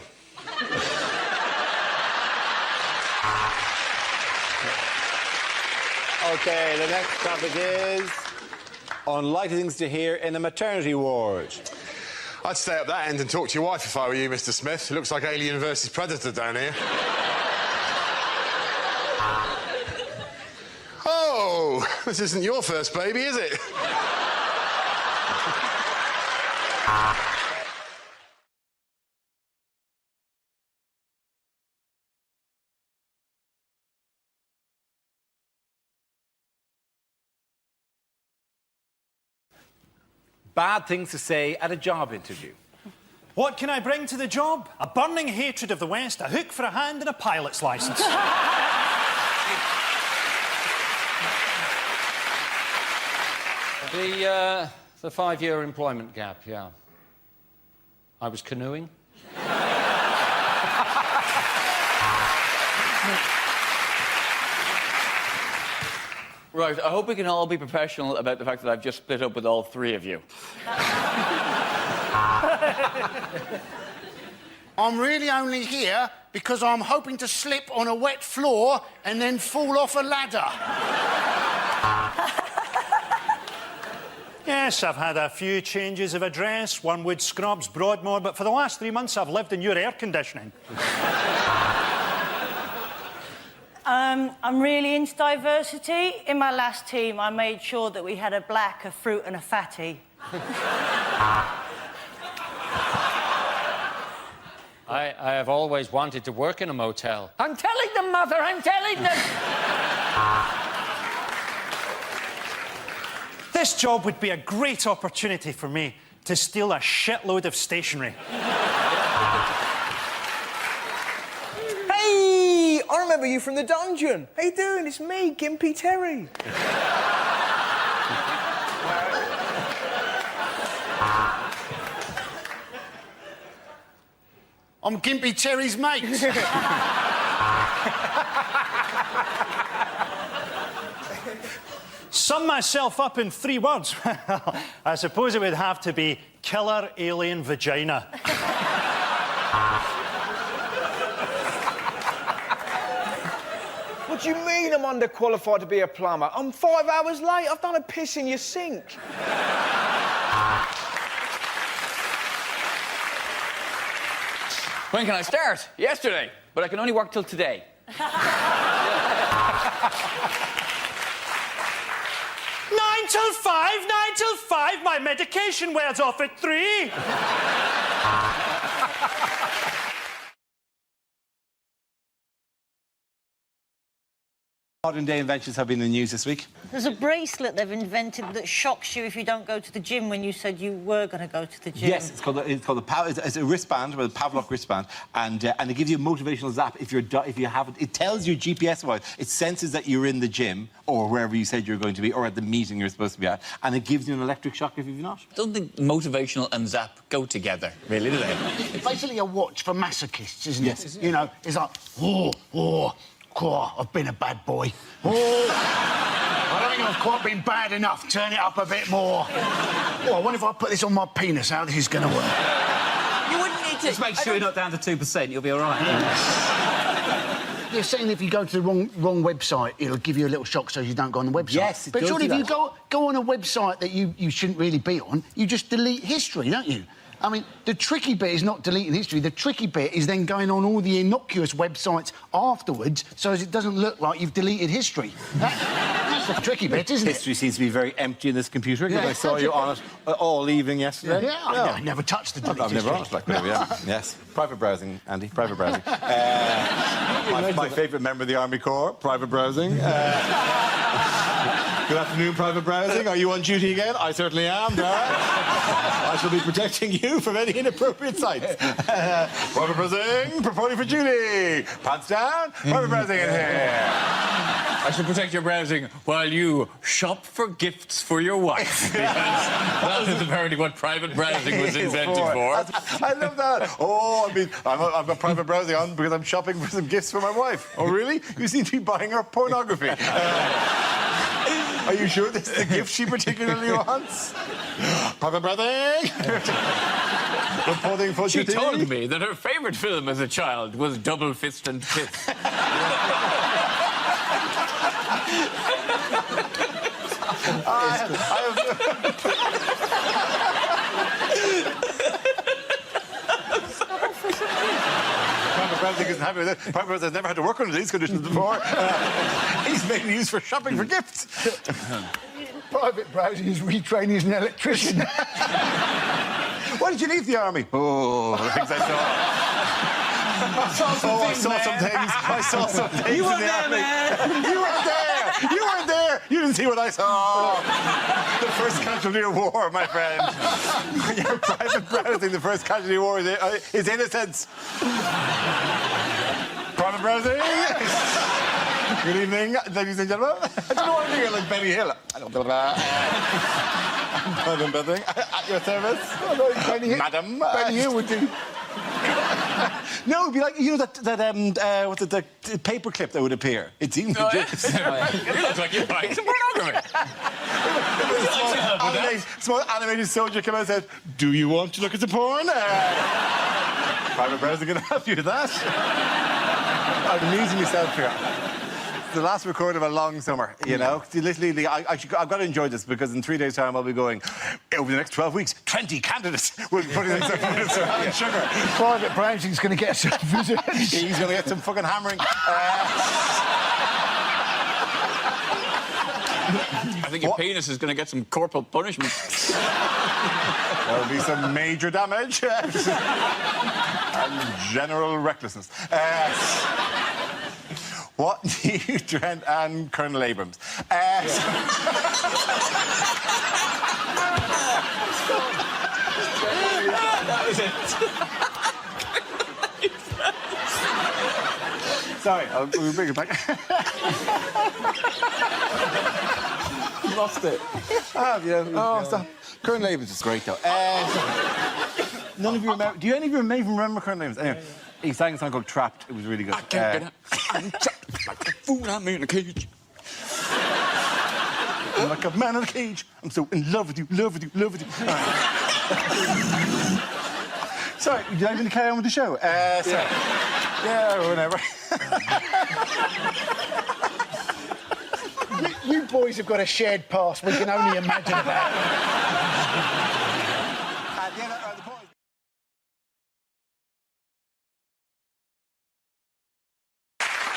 Speaker 8: OK, the next topic is unlikely things to hear in a maternity ward.
Speaker 2: I'd stay up that end and talk to your wife if I were you, Mr Smith. It looks like Alien versus Predator down here. Oh, this isn't your first baby, is it?
Speaker 8: Bad things to say at a job interview.
Speaker 4: What can I bring to the job? A burning hatred of the West, a hook for a hand and a pilot's licence.
Speaker 16: The 5-year employment gap, yeah. I was canoeing.
Speaker 3: Right, I hope we can all be professional about the fact that I've just split up with all 3 of you.
Speaker 7: I'm really only here because I'm hoping to slip on a wet floor and then fall off a ladder.
Speaker 4: Yes, I've had a few changes of address, Wormwood Scrubs, Broadmoor, but for the last 3 months I've lived in your air conditioning.
Speaker 12: I'm really into diversity. In my last team, I made sure that we had a black, a fruit and a fatty.
Speaker 16: I have always wanted to work in a motel.
Speaker 18: I'm telling them, Mother, I'm telling them!
Speaker 4: This job would be a great opportunity for me to steal a shitload of stationery.
Speaker 17: Hey! I remember you from the dungeon. How you doing? It's me, Gimpy Terry.
Speaker 7: I'm Gimpy Terry's mate.
Speaker 4: Sum myself up in 3 words. I suppose it would have to be killer alien vagina.
Speaker 17: What do you mean I'm underqualified to be a plumber? I'm 5 hours late. I've done a piss in your sink.
Speaker 3: When can I start? Yesterday. But I can only work till today.
Speaker 4: 9 till 5, 9 till 5. My medication wears off at 3.
Speaker 10: Modern day inventions have been in the news this week.
Speaker 12: There's a bracelet they've invented that shocks you if you don't go to the gym when you said you were going to go to the gym.
Speaker 10: Yes, it's called it's a wristband, with a Pavlov wristband, and it gives you a motivational zap if you haven't. It tells your GPS about it. It senses that you're in the gym or wherever you said you're going to be, or at the meeting you're supposed to be at, and it gives you an electric shock if you've not.
Speaker 3: I don't think motivational and zap go together, really, do they?
Speaker 7: It's basically a watch for masochists, isn't it?
Speaker 10: Yes.
Speaker 7: You know, it's like, I've been a bad boy. I don't think I've quite been bad enough. Turn it up a bit more. I wonder if I put this on my penis, how this is going to work.
Speaker 15: You wouldn't need to... Just make sure you're not down to 2%, you'll be all right.
Speaker 7: You're saying if you go to the wrong website, it'll give you a little shock so you don't go on the website.
Speaker 10: Yes, it
Speaker 7: but
Speaker 10: does
Speaker 7: surely
Speaker 10: do
Speaker 7: if you
Speaker 10: that.
Speaker 7: go on a website that you shouldn't really be on, you just delete history, don't you? I mean, the tricky bit is not deleting history. The tricky bit is then going on all the innocuous websites afterwards so as it doesn't look like you've deleted history. That's the tricky bit, isn't it?
Speaker 10: History seems to be very empty in this computer, because I saw you on it all evening yesterday.
Speaker 7: Yeah, I never touched the delete
Speaker 10: I've never on it
Speaker 7: history.
Speaker 10: like that, yeah. Yes. Private browsing, Andy, private browsing. My favourite member of the Army Corps, private browsing. Good afternoon, private browsing. Are you on duty again? I certainly am, I shall be protecting you from any inappropriate sites. Private browsing, reporting for duty. Pants down, private browsing in here.
Speaker 3: I should protect your browsing while you shop for gifts for your wife. Because that is apparently what private browsing was invented for.
Speaker 10: I love that. Oh, I mean, I've got private browsing on because I'm shopping for some gifts for my wife. Oh, really? You seem to be buying her pornography. Are you sure this is the gift she particularly wants? Private browsing. Reporting for
Speaker 3: She
Speaker 10: duty.
Speaker 3: told me that her favourite film as a child was Double Fist and Fist.
Speaker 10: Private browsing isn't happy with it. Private browsing has never had to work under these conditions before. He's mainly used for shopping for gifts.
Speaker 7: Private browsing is retraining as an electrician.
Speaker 10: Why did you leave the army? Oh, the things I saw. I saw some things. You weren't there, man. You weren't there. You weren't there. You didn't see what I saw. The first casualty of war, my friend. When you're private browsing, the first casualty of war is innocence. Private browsing. Good evening, ladies and gentlemen. I don't know anything like Benny Hill. Private browsing. At your service. Madam.
Speaker 7: Benny Hill would do.
Speaker 10: No, it'd be like, you know, what's it, the paper clip that would appear. It seems legit.
Speaker 3: You look like you're buying some pornography.
Speaker 10: Small animated soldier came out and said, "Do you want to look at the porn?" Private browsing can help you with that. I'm amusing myself here. The last record of a long summer, you know. Literally, I've got to enjoy this because in 3 days' time I'll be going, over the next 12 weeks, 20 candidates will be putting themselves in sugar.
Speaker 7: Private browsing's going to get some visitors.
Speaker 10: He's going to get some fucking hammering.
Speaker 3: I think your penis is going to get some corporal punishment.
Speaker 10: There'll be some major damage and general recklessness. What new trend and Colonel Abrams?
Speaker 3: That was it.
Speaker 10: Sorry, we'll bring it back.
Speaker 2: Lost it.
Speaker 10: Stop. Colonel Abrams is great, though. None of you remember... Do you any of you even remember current names? Anyway, he sang a song called Trapped. It was really good.
Speaker 3: I can't get out. I'm trapped like a fool. I'm in a cage.
Speaker 10: I'm like a man in a cage. I'm so in love with you, love with you, love with you. Sorry, would you like me to carry on with the show? Sorry. Yeah, or whatever.
Speaker 7: You boys have got a shared past we can only imagine about.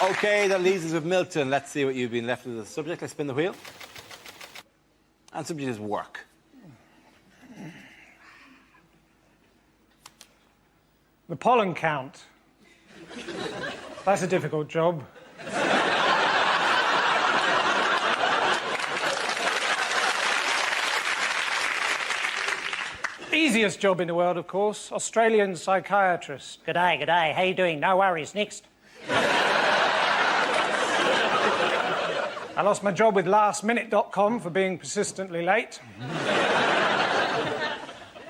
Speaker 8: OK, that leaves us with Milton. Let's see what you've been left with the subject. Let's spin the wheel. And subject is work.
Speaker 24: The pollen count. That's a difficult job. Easiest job in the world, of course. Australian psychiatrist.
Speaker 23: G'day, g'day. How you doing? No worries. Next.
Speaker 24: I lost my job with lastminute.com for being persistently late.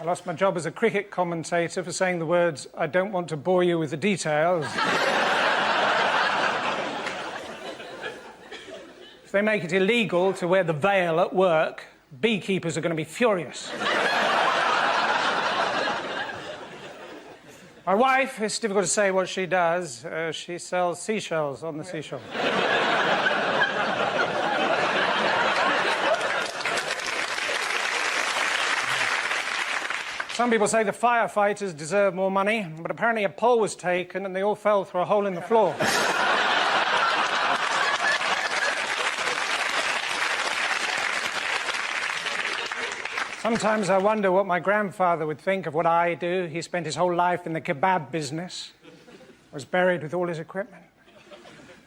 Speaker 24: I lost my job as a cricket commentator for saying the words, "I don't want to bore you with the details." If they make it illegal to wear the veil at work, beekeepers are going to be furious. My wife, it's difficult to say what she does. She sells seashells on the seashore. Some people say the firefighters deserve more money, but apparently a poll was taken and they all fell through a hole in the floor. Sometimes I wonder what my grandfather would think of what I do. He spent his whole life in the kebab business. Was buried with all his equipment.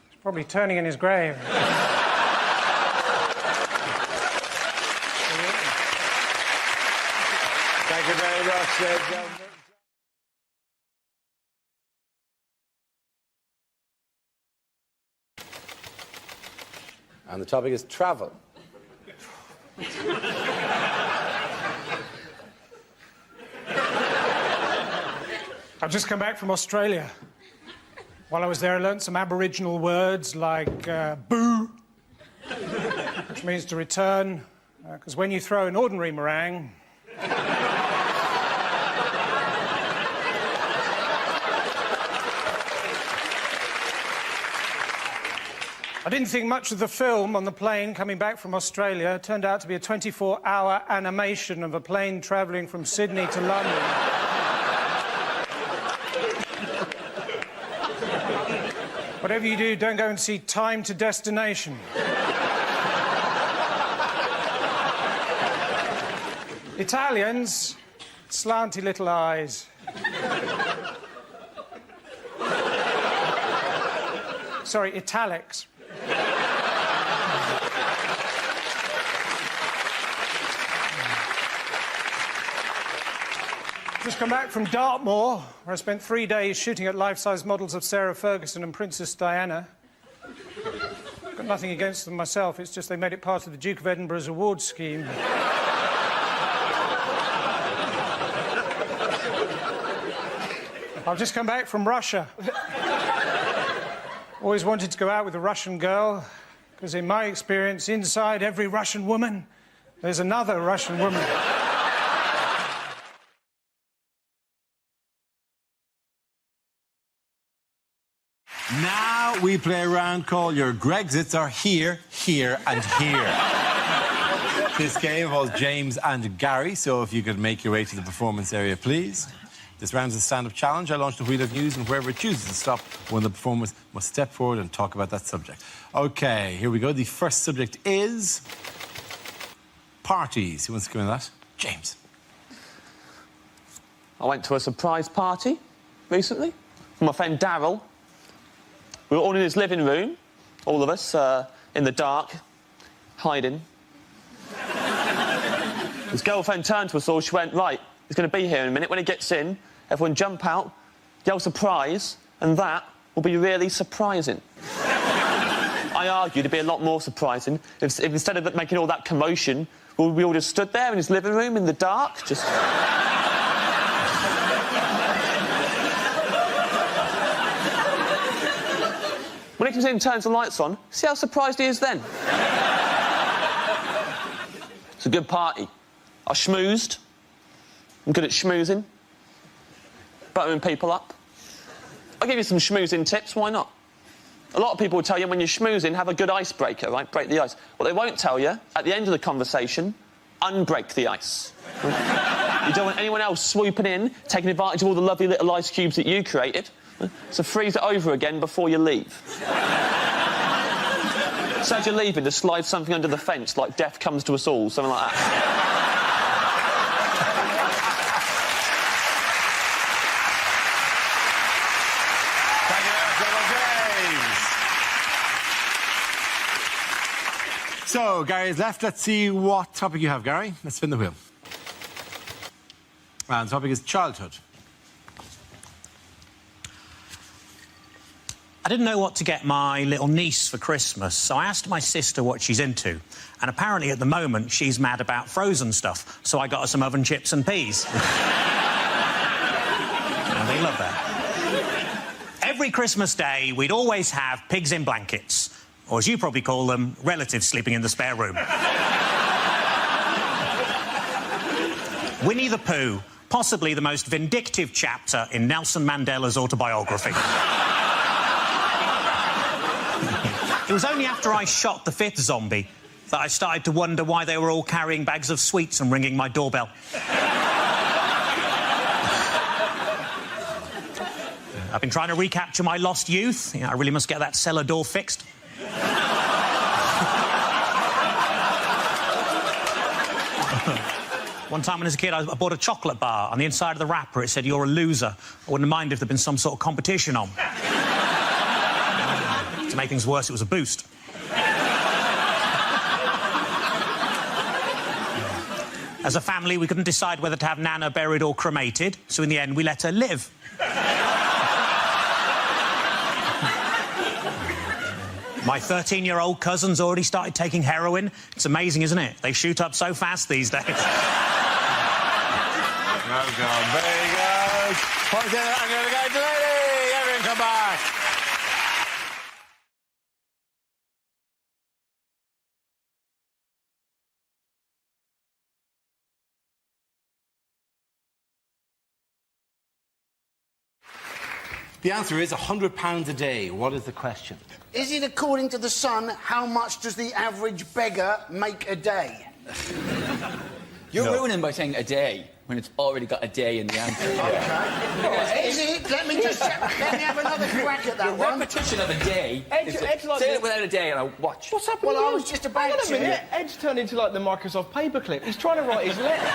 Speaker 24: He's probably turning in his grave.
Speaker 8: Thank you very much, John. And the topic is travel.
Speaker 24: I've just come back from Australia. While I was there, I learnt some Aboriginal words like boo, which means to return, because when you throw an ordinary meringue, I didn't think much of the film on the plane coming back from Australia. It turned out to be a 24-hour animation of a plane travelling from Sydney to London. Whatever you do, don't go and see Time to Destination. Italians, slanty little eyes. Sorry, italics. Just come back from Dartmoor, where I spent 3 days shooting at life-size models of Sarah Ferguson and Princess Diana. Got nothing against them myself, it's just they made it part of the Duke of Edinburgh's awards scheme. I've just come back from Russia. Always wanted to go out with a Russian girl, because in my experience, inside every Russian woman, there's another Russian woman.
Speaker 10: Now we play a round called Your Grexits Are Here, Here and Here. This game involves James and Gary, so if you could make your way to the performance area, please. This round is a stand-up challenge. I launched a wheel of news, and whoever chooses to stop, one of the performers must step forward and talk about that subject. OK, here we go. The first subject is parties. Who wants to go into that? James.
Speaker 1: I went to a surprise party recently with my friend Darryl. We were all in his living room, all of us, in the dark, hiding. His girlfriend turned to us all, she went, "Right, he's going to be here in a minute. When he gets in, everyone jump out, yell surprise, and that will be really surprising." I argued it'd be a lot more surprising if instead of making all that commotion, we all just stood there in his living room in the dark, just... comes in, turns the lights on, see how surprised he is then? It's a good party. I schmoozed. I'm good at schmoozing. Buttering people up. I'll give you some schmoozing tips, why not? A lot of people will tell you when you're schmoozing, have a good icebreaker, right? Break the ice. What they won't tell you, at the end of the conversation, unbreak the ice. You don't want anyone else swooping in, taking advantage of all the lovely little ice cubes that you created. So freeze it over again before you leave. So as you're leaving, just slide something under the fence, like death comes to us all, something like that.
Speaker 10: So, Gary's left. Let's see what topic you have, Gary. Let's spin the wheel. And the topic is childhood.
Speaker 13: I didn't know what to get my little niece for Christmas, so I asked my sister what she's into. And apparently, at the moment, she's mad about frozen stuff, so I got her some oven chips and peas. And they love that. Every Christmas day, we'd always have pigs in blankets. Or, as you probably call them, relatives sleeping in the spare room. Winnie the Pooh, possibly the most vindictive chapter in Nelson Mandela's autobiography. It was only after I shot the 5th zombie that I started to wonder why they were all carrying bags of sweets and ringing my doorbell. I've been trying to recapture my lost youth. I really must get that cellar door fixed. One time when I was a kid, I bought a chocolate bar. On the inside of the wrapper, it said, "You're a loser." I wouldn't mind if there'd been some sort of competition on. To make things worse, it was a boost. As a family, we couldn't decide whether to have Nana buried or cremated, so in the end, we let her live. My 13-year-old cousin's already started taking heroin. It's amazing, isn't it? They shoot up so fast these days.
Speaker 10: Well done. Very good. I'm going to go to Lady. Everyone come back. The answer is £100 a day. What is the question?
Speaker 7: Is it according to the Sun, how much does the average beggar make a day?
Speaker 3: You're ruining by saying a day when it's already got a day in the answer.
Speaker 7: Okay. Is it? Let me have another crack at that one.
Speaker 3: Repetition of a day. Say it without a day and I'll watch.
Speaker 17: What's happening?
Speaker 7: Well, I was just about to.
Speaker 17: Hang on a minute. Ed's turned into like the Microsoft paperclip. He's trying to write his letter.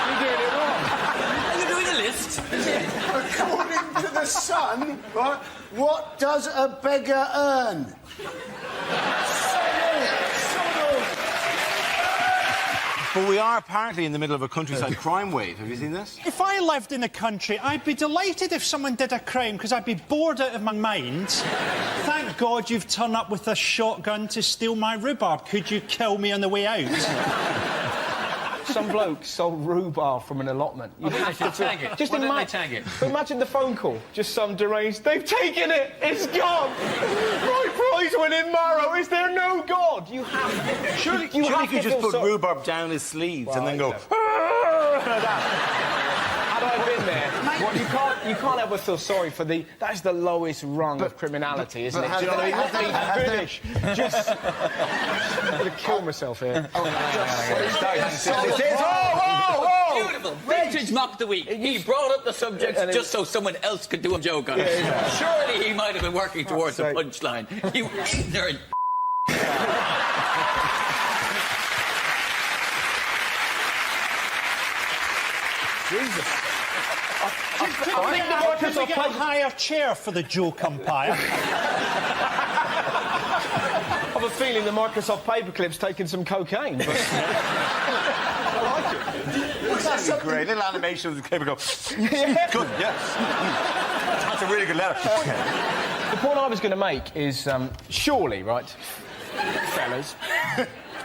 Speaker 17: You're doing it wrong.
Speaker 3: Are you doing a list?
Speaker 7: According to the Sun, right, what does a beggar earn?
Speaker 10: But we are apparently in the middle of a countryside crime wave. Have you seen this?
Speaker 4: If I lived in the country, I'd be delighted if someone did a crime, because I'd be bored out of my mind. Thank God you've turned up with a shotgun to steal my rhubarb. Could you kill me on the way out?
Speaker 17: Some bloke sold rhubarb from an allotment. You have to
Speaker 3: tag it.
Speaker 17: Just
Speaker 3: Why don't they
Speaker 17: imagine,
Speaker 3: tag it?
Speaker 17: imagine the phone call. Just some deranged. They've taken it. It's gone. My prize-winning marrow. Is there no God? You have.
Speaker 10: Surely
Speaker 17: you
Speaker 10: could just put
Speaker 17: so
Speaker 10: rhubarb down his sleeves and then go.
Speaker 17: Had I been there, well, you can't ever feel sorry for the. That's the lowest rung of criminality, isn't it? Do you know what I mean? Let me finish. Just. I'm going to kill myself here.
Speaker 3: Beautiful. Vintage Mock of the Week. He brought up the subject just so someone else could do a joke on it. Surely he might have been working towards a punchline. You ignorant.
Speaker 4: Jesus. Can we get a higher chair for the joke umpire?
Speaker 17: I have a feeling the Microsoft paperclip's taken some cocaine. But... I like it.
Speaker 10: That's great. Little animation of the paper go.
Speaker 17: Yeah.
Speaker 10: Good, yes. That's a really good letter.
Speaker 17: The point I was going to make is, surely, right, fellas,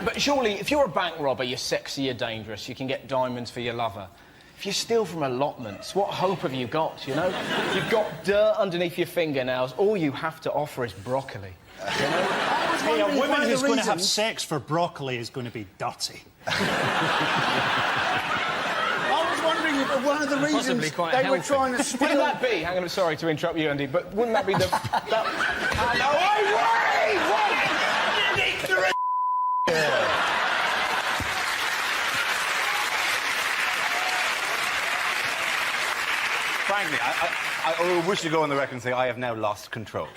Speaker 17: but surely if you're a bank robber, you're sexy, you're dangerous, you can get diamonds for your lover. If If you steal from allotments, what hope have you got, you know? You've got dirt underneath your fingernails. All you have to offer is broccoli, you know?
Speaker 4: Hey, a woman who's going to have sex for broccoli is going to be dirty.
Speaker 7: I was wondering if one of the reasons
Speaker 17: Possibly quite
Speaker 7: they
Speaker 17: healthy.
Speaker 7: were trying to steal...
Speaker 17: Wouldn't that be... Hang on, sorry to interrupt you, Andy, but wouldn't that be the...
Speaker 8: Frankly, I wish to go on the record and say I have now lost control.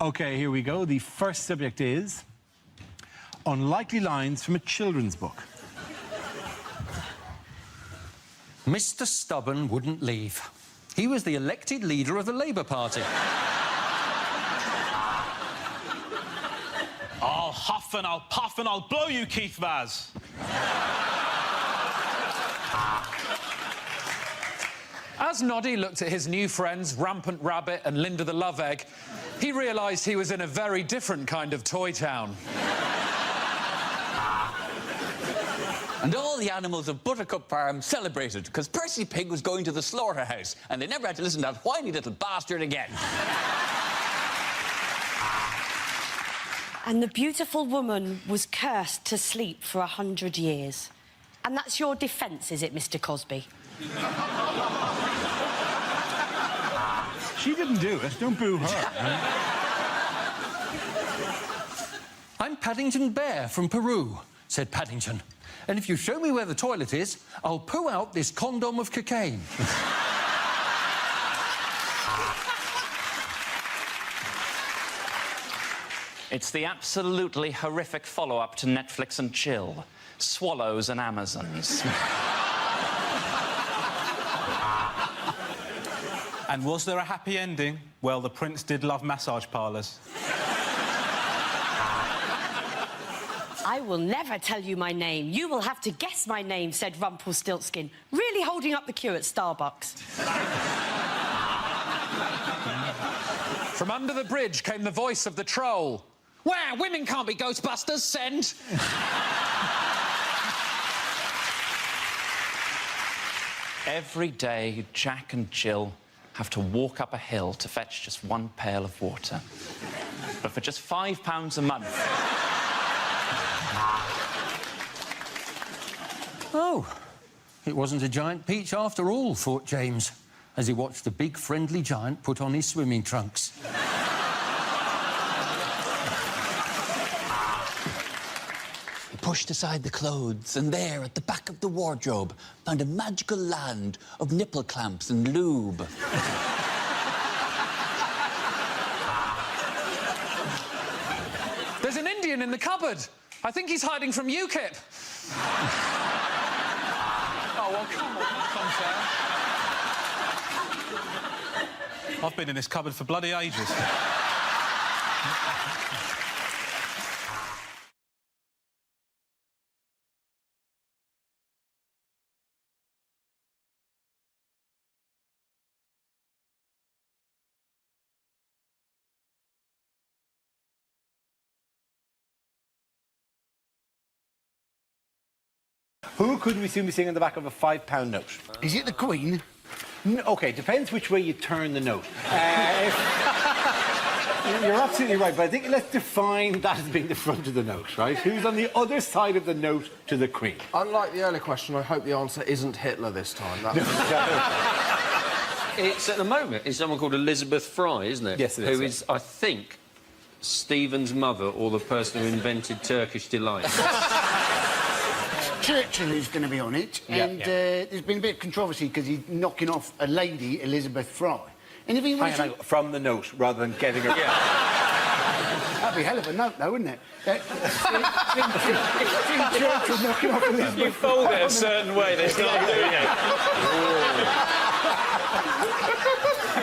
Speaker 10: OK, here we go. The first subject is unlikely lines from a children's book.
Speaker 16: Mr. Stubborn wouldn't leave. He was the elected leader of the Labour Party.
Speaker 19: I'll huff and I'll puff and I'll blow you, Keith Vaz.
Speaker 20: As Noddy looked at his new friends, Rampant Rabbit and Linda the Love Egg, he realised he was in a very different kind of toy town.
Speaker 3: And all the animals of Buttercup Farm celebrated because Percy Pig was going to the slaughterhouse and they never had to listen to that whiny little bastard again.
Speaker 21: And the beautiful woman was cursed to sleep for 100 years. And that's your defence, is it, Mr. Cosby?
Speaker 10: She didn't do it. Don't boo her.
Speaker 16: I'm Paddington Bear from Peru, said Paddington. And if you show me where the toilet is, I'll poo out this condom of cocaine.
Speaker 15: It's the absolutely horrific follow-up to Netflix and Chill. Swallows and Amazons.
Speaker 19: And was there a happy ending? Well, the prince did love massage parlours.
Speaker 21: I will never tell you my name. You will have to guess my name, said Rumpelstiltskin, really holding up the queue at Starbucks.
Speaker 20: From under the bridge came the voice of the troll. Wow, women can't be Ghostbusters, send!
Speaker 15: Every day, Jack and Jill have to walk up a hill to fetch just one pail of water. But for just £5 a month...
Speaker 16: Oh, it wasn't a giant peach after all, thought James, as he watched the big friendly giant put on his swimming trunks.
Speaker 3: He pushed aside the clothes and there, at the back of the wardrobe, found a magical land of nipple clamps and lube.
Speaker 20: There's an Indian in the cupboard. I think he's hiding from UKIP.
Speaker 19: Oh, well, come on, that's unfair. I've been in this cupboard for bloody ages.
Speaker 8: Who could we soon be seeing on the back of a £5 note?
Speaker 7: Is it the Queen?
Speaker 8: OK, depends which way you turn the note. You're absolutely right, but I think let's define that as being the front of the note, right? Who's on the other side of the note to the Queen?
Speaker 17: Unlike the earlier question, I hope the answer isn't Hitler this time.
Speaker 22: It's, at the moment, it's someone called Elizabeth Fry, isn't it?
Speaker 8: Yes, it is.
Speaker 22: Who is, I think, Stephen's mother or the person who invented Turkish Delight.
Speaker 7: Churchill is going to be on it, and there's been a bit of controversy because he's knocking off a lady, Elizabeth Fry. And if he was
Speaker 8: Hang on, from the note rather than getting her.
Speaker 7: that'd be a hell of a note, though, wouldn't it? Churchill knocking off Elizabeth.
Speaker 19: You fold it a certain way, they start doing it.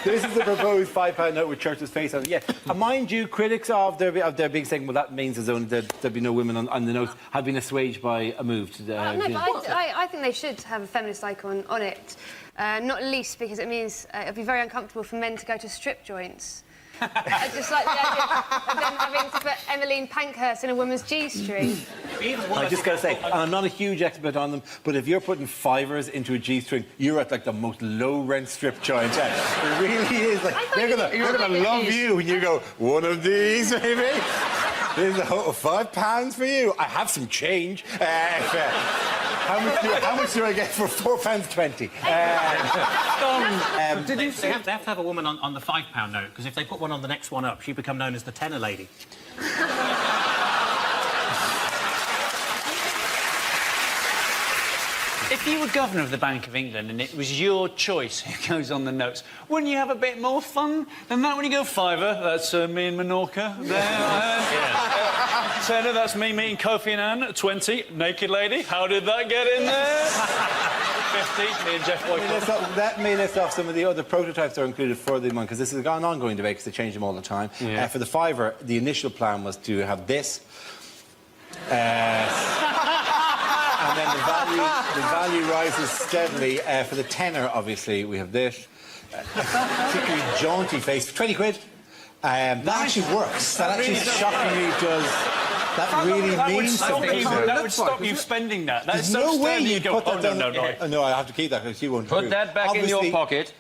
Speaker 8: This is the proposed £5 note with Churchill's face on it. Yeah, mind you, critics of their being saying, well, that means there'd be no women on the notes, have been assuaged by a move to the...
Speaker 6: No, but I think they should have a feminist icon on it, not least because it means it'd be very uncomfortable for men to go to strip joints. I just like the idea of them having to put Emmeline Pankhurst in a woman's G-string.
Speaker 8: I just got to say, I'm not a huge expert on them, but if you're putting fivers into a G-string, you're at, like, the most low-rent strip joint. It really is. Like, they're gonna love you when you go, one of these, maybe? There's a whole £5 for you. I have some change. How much do I get for £4.20?
Speaker 13: They have to have a woman on the £5 note, because if they put one on the next one up, she'd become known as the tenner lady.
Speaker 9: If you were governor of the Bank of England and it was your choice who goes on the notes, wouldn't you have a bit more fun than that when you go fiver? That's me and Menorca. Tenner, that's me meeting Kofi Annan. 20, naked lady. How did that get in there? 50, me and Jeff Boycott.
Speaker 8: That may list off some of the other prototypes that are included for the month, because this is an ongoing debate because they change them all the time.
Speaker 9: Yeah.
Speaker 8: For the fiver, the initial plan was to have this. And then the value rises steadily. For the tenner, obviously, we have this. Particularly jaunty face for 20 quid. That actually works. That actually shockingly does. That really means something.
Speaker 9: That would stop you spending that. That's
Speaker 8: There's no way
Speaker 9: you go,
Speaker 8: put that
Speaker 9: no.
Speaker 8: No, I have to keep that because you won't.
Speaker 15: Put that back in your pocket.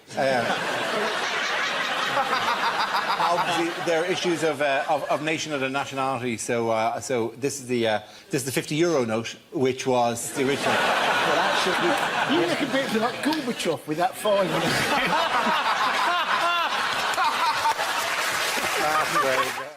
Speaker 8: Obviously, there are issues of nationhood and nationality. So this is the €50 note, which was the original.
Speaker 7: Well, actually, you look a bit like Gorbachev with that fine.
Speaker 8: That's very good.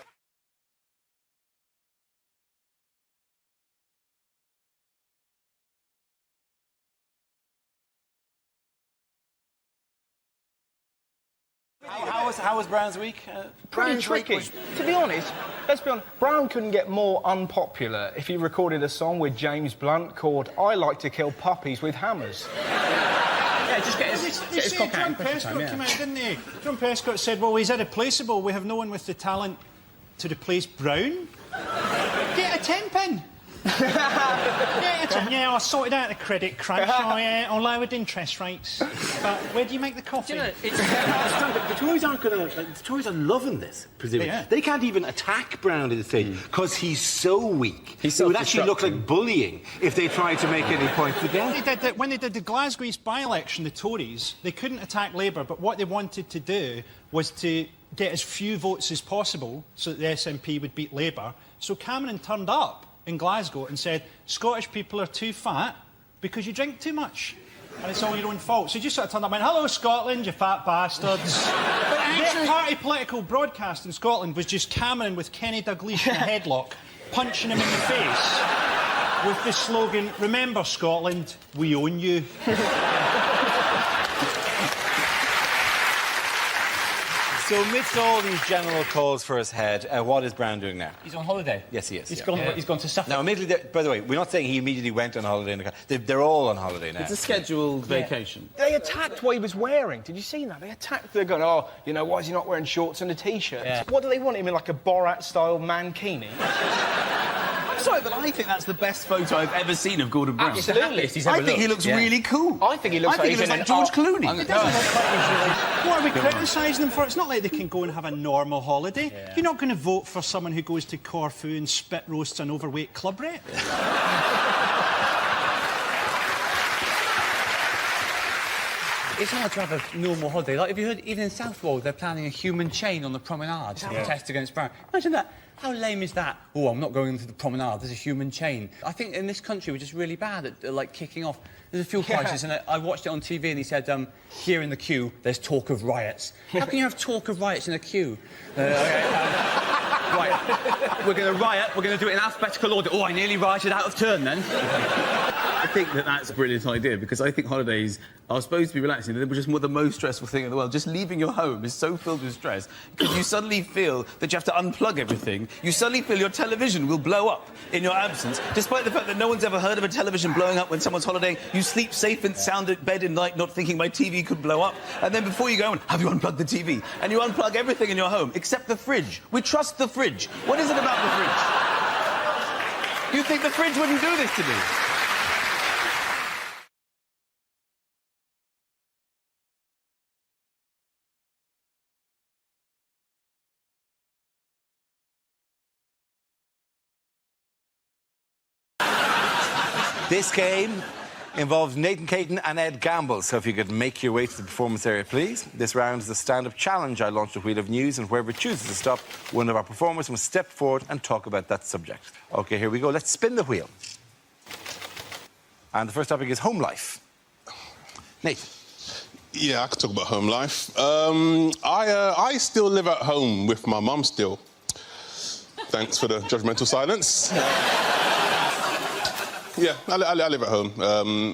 Speaker 8: How was Brown's week?
Speaker 17: Pretty tricky. To be honest, let's be honest, Brown couldn't get more unpopular if he recorded a song with James Blunt called I Like to Kill Puppies with Hammers.
Speaker 4: Yeah, just get his cock out. John Prescott came out, didn't he? John Prescott said, well, he's irreplaceable. We have no one with the talent to replace Brown. Get a 10-pin. Yeah, I sorted out the credit crunch. I lowered interest rates. But where do you make the coffee?
Speaker 8: You know, the Tories aren't going to... the Tories are loving this, presumably. Yeah. They can't even attack Brown at this stage because he's so weak. It would actually look like bullying if they tried to make any points against him.
Speaker 4: When they did the Glasgow East by-election, the Tories, they couldn't attack Labour, but what they wanted to do was to get as few votes as possible so that the SNP would beat Labour. So Cameron turned up in Glasgow and said, Scottish people are too fat because you drink too much. And it's all your own fault. So you just sort of turned up and went, hello, Scotland, you fat bastards. But actually, the party political broadcast in Scotland was just Cameron with Kenny Dalglish in a headlock, punching him in the face with the slogan, remember, Scotland, we own you.
Speaker 8: So amidst all these general calls for his head, what is Brown doing now?
Speaker 9: He's on holiday.
Speaker 8: Yes, he is.
Speaker 9: He's gone to Suffolk.
Speaker 8: Now, admittedly, by the way, we're not saying he immediately went on holiday. They're all on holiday now.
Speaker 22: It's a scheduled vacation.
Speaker 17: They attacked what he was wearing. Did you see that? They attacked. They're going, oh, you know, why is he not wearing shorts and a T-shirt?
Speaker 9: Yeah.
Speaker 17: What do they want him in, like a Borat-style mankini?
Speaker 9: I'm sorry, but I think that's the best photo I've ever seen of Gordon Brown.
Speaker 17: Absolutely.
Speaker 9: I think he looks really cool.
Speaker 17: I think he looks
Speaker 9: like George Clooney.
Speaker 4: What are we criticising them for? It's not like they can go and have a normal holiday. Yeah. You're not going to vote for someone who goes to Corfu and spit roasts an overweight club rate.
Speaker 9: It's hard to have a normal holiday. Like, have you heard, even in Southwold, they're planning a human chain on the promenade to protest against Brown. Imagine that. How lame is that? Oh, I'm not going to the promenade, there's a human chain. I think in this country we're just really bad at, like, kicking off. There's a fuel crisis, and I watched it on TV, and he said, here in the queue, there's talk of riots. How can you have talk of riots in a queue? Right, we're going to riot, we're going to do it in alphabetical order. Oh, I nearly rioted out of turn, then.
Speaker 5: I think that's a brilliant idea because I think holidays are supposed to be relaxing. They're just the most stressful thing in the world. Just leaving your home is so filled with stress because you suddenly feel that you have to unplug everything. You suddenly feel your television will blow up in your absence, despite the fact that no one's ever heard of a television blowing up when someone's holidaying. You sleep safe and sound at bed in night, not thinking my TV could blow up. And then before you go on, have you unplugged the TV? And you unplug everything in your home except the fridge. We trust the fridge. What is it about the fridge? You think the fridge wouldn't do this to me?
Speaker 8: This game involves Nathan Caton and Ed Gamble, so if you could make your way to the performance area, please. This round is the stand-up challenge. I launched a wheel of news, and whoever chooses to stop, one of our performers must step forward and talk about that subject. OK, here we go. Let's spin the wheel. And the first topic is home life. Nathan.
Speaker 11: Yeah, I could talk about home life. I still live at home with my mum still. Thanks for the judgmental silence. Yeah, I live at home.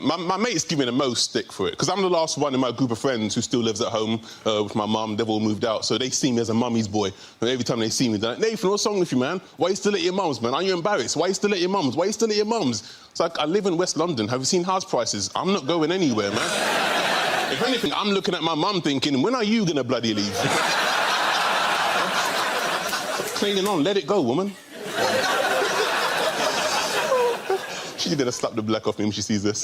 Speaker 11: My mates give me the most stick for it, because I'm the last one in my group of friends who still lives at home with my mum. They've all moved out, so they see me as a mummy's boy. And every time they see me, they're like, Nathan, what's wrong with you, man? Why are you still at your mum's, man? Are you embarrassed? Why are you still at your mum's? Why are you still at your mum's? It's like, I live in West London. Have you seen house prices? I'm not going anywhere, man. If anything, I'm looking at my mum thinking, when are you going to bloody leave? Clinging on, let it go, woman. She's gonna slap the black off me when she sees this.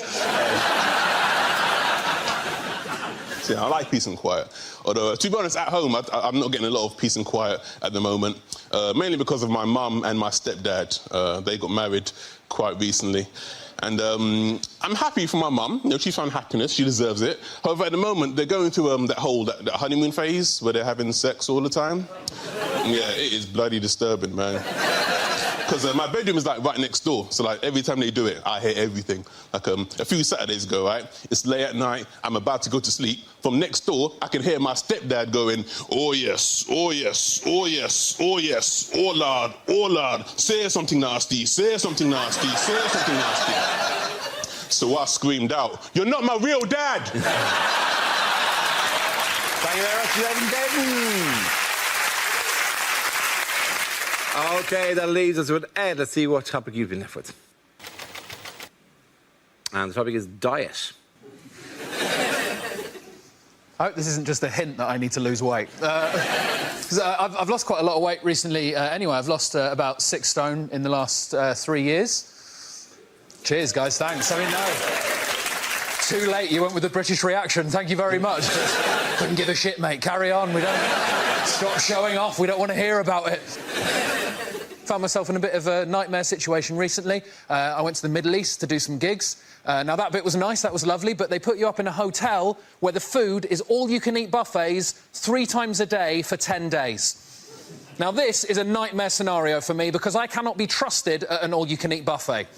Speaker 11: So, yeah, I like peace and quiet. Although, to be honest, at home, I'm not getting a lot of peace and quiet at the moment, mainly because of my mum and my stepdad. They got married quite recently. And I'm happy for my mum. You know, she's found happiness. She deserves it. However, at the moment, they're going through that honeymoon phase where they're having sex all the time. Yeah, it is bloody disturbing, man. Because my bedroom is, like, right next door. So, like, every time they do it, I hear everything. Like, a few Saturdays ago, right? It's late at night. I'm about to go to sleep. From next door, I can hear my stepdad going, oh, yes, oh, yes, oh, yes, oh, yes, oh, Lord, say something nasty, say something nasty, say something nasty. So I screamed out, you're not my real dad!
Speaker 8: Thank you very much, Nathan Caton. OK, that leaves us with Ed. Let's see what topic you've been left with. And the topic is diet.
Speaker 20: I hope this isn't just a hint that I need to lose weight. I've lost quite a lot of weight recently anyway. I've lost about 6 stone in the last 3 years. Cheers, guys, thanks. I mean, no. Too late, you went with the British reaction. Thank you very much. Couldn't give a shit, mate. Carry on. We don't... Stop showing off. We don't want to hear about it. Found myself in a bit of a nightmare situation recently. I went to the Middle East to do some gigs. Now, that bit was nice, that was lovely, but they put you up in a hotel where the food is all-you-can-eat buffets 3 times a day for 10 days. Now, this is a nightmare scenario for me because I cannot be trusted at an all-you-can-eat buffet.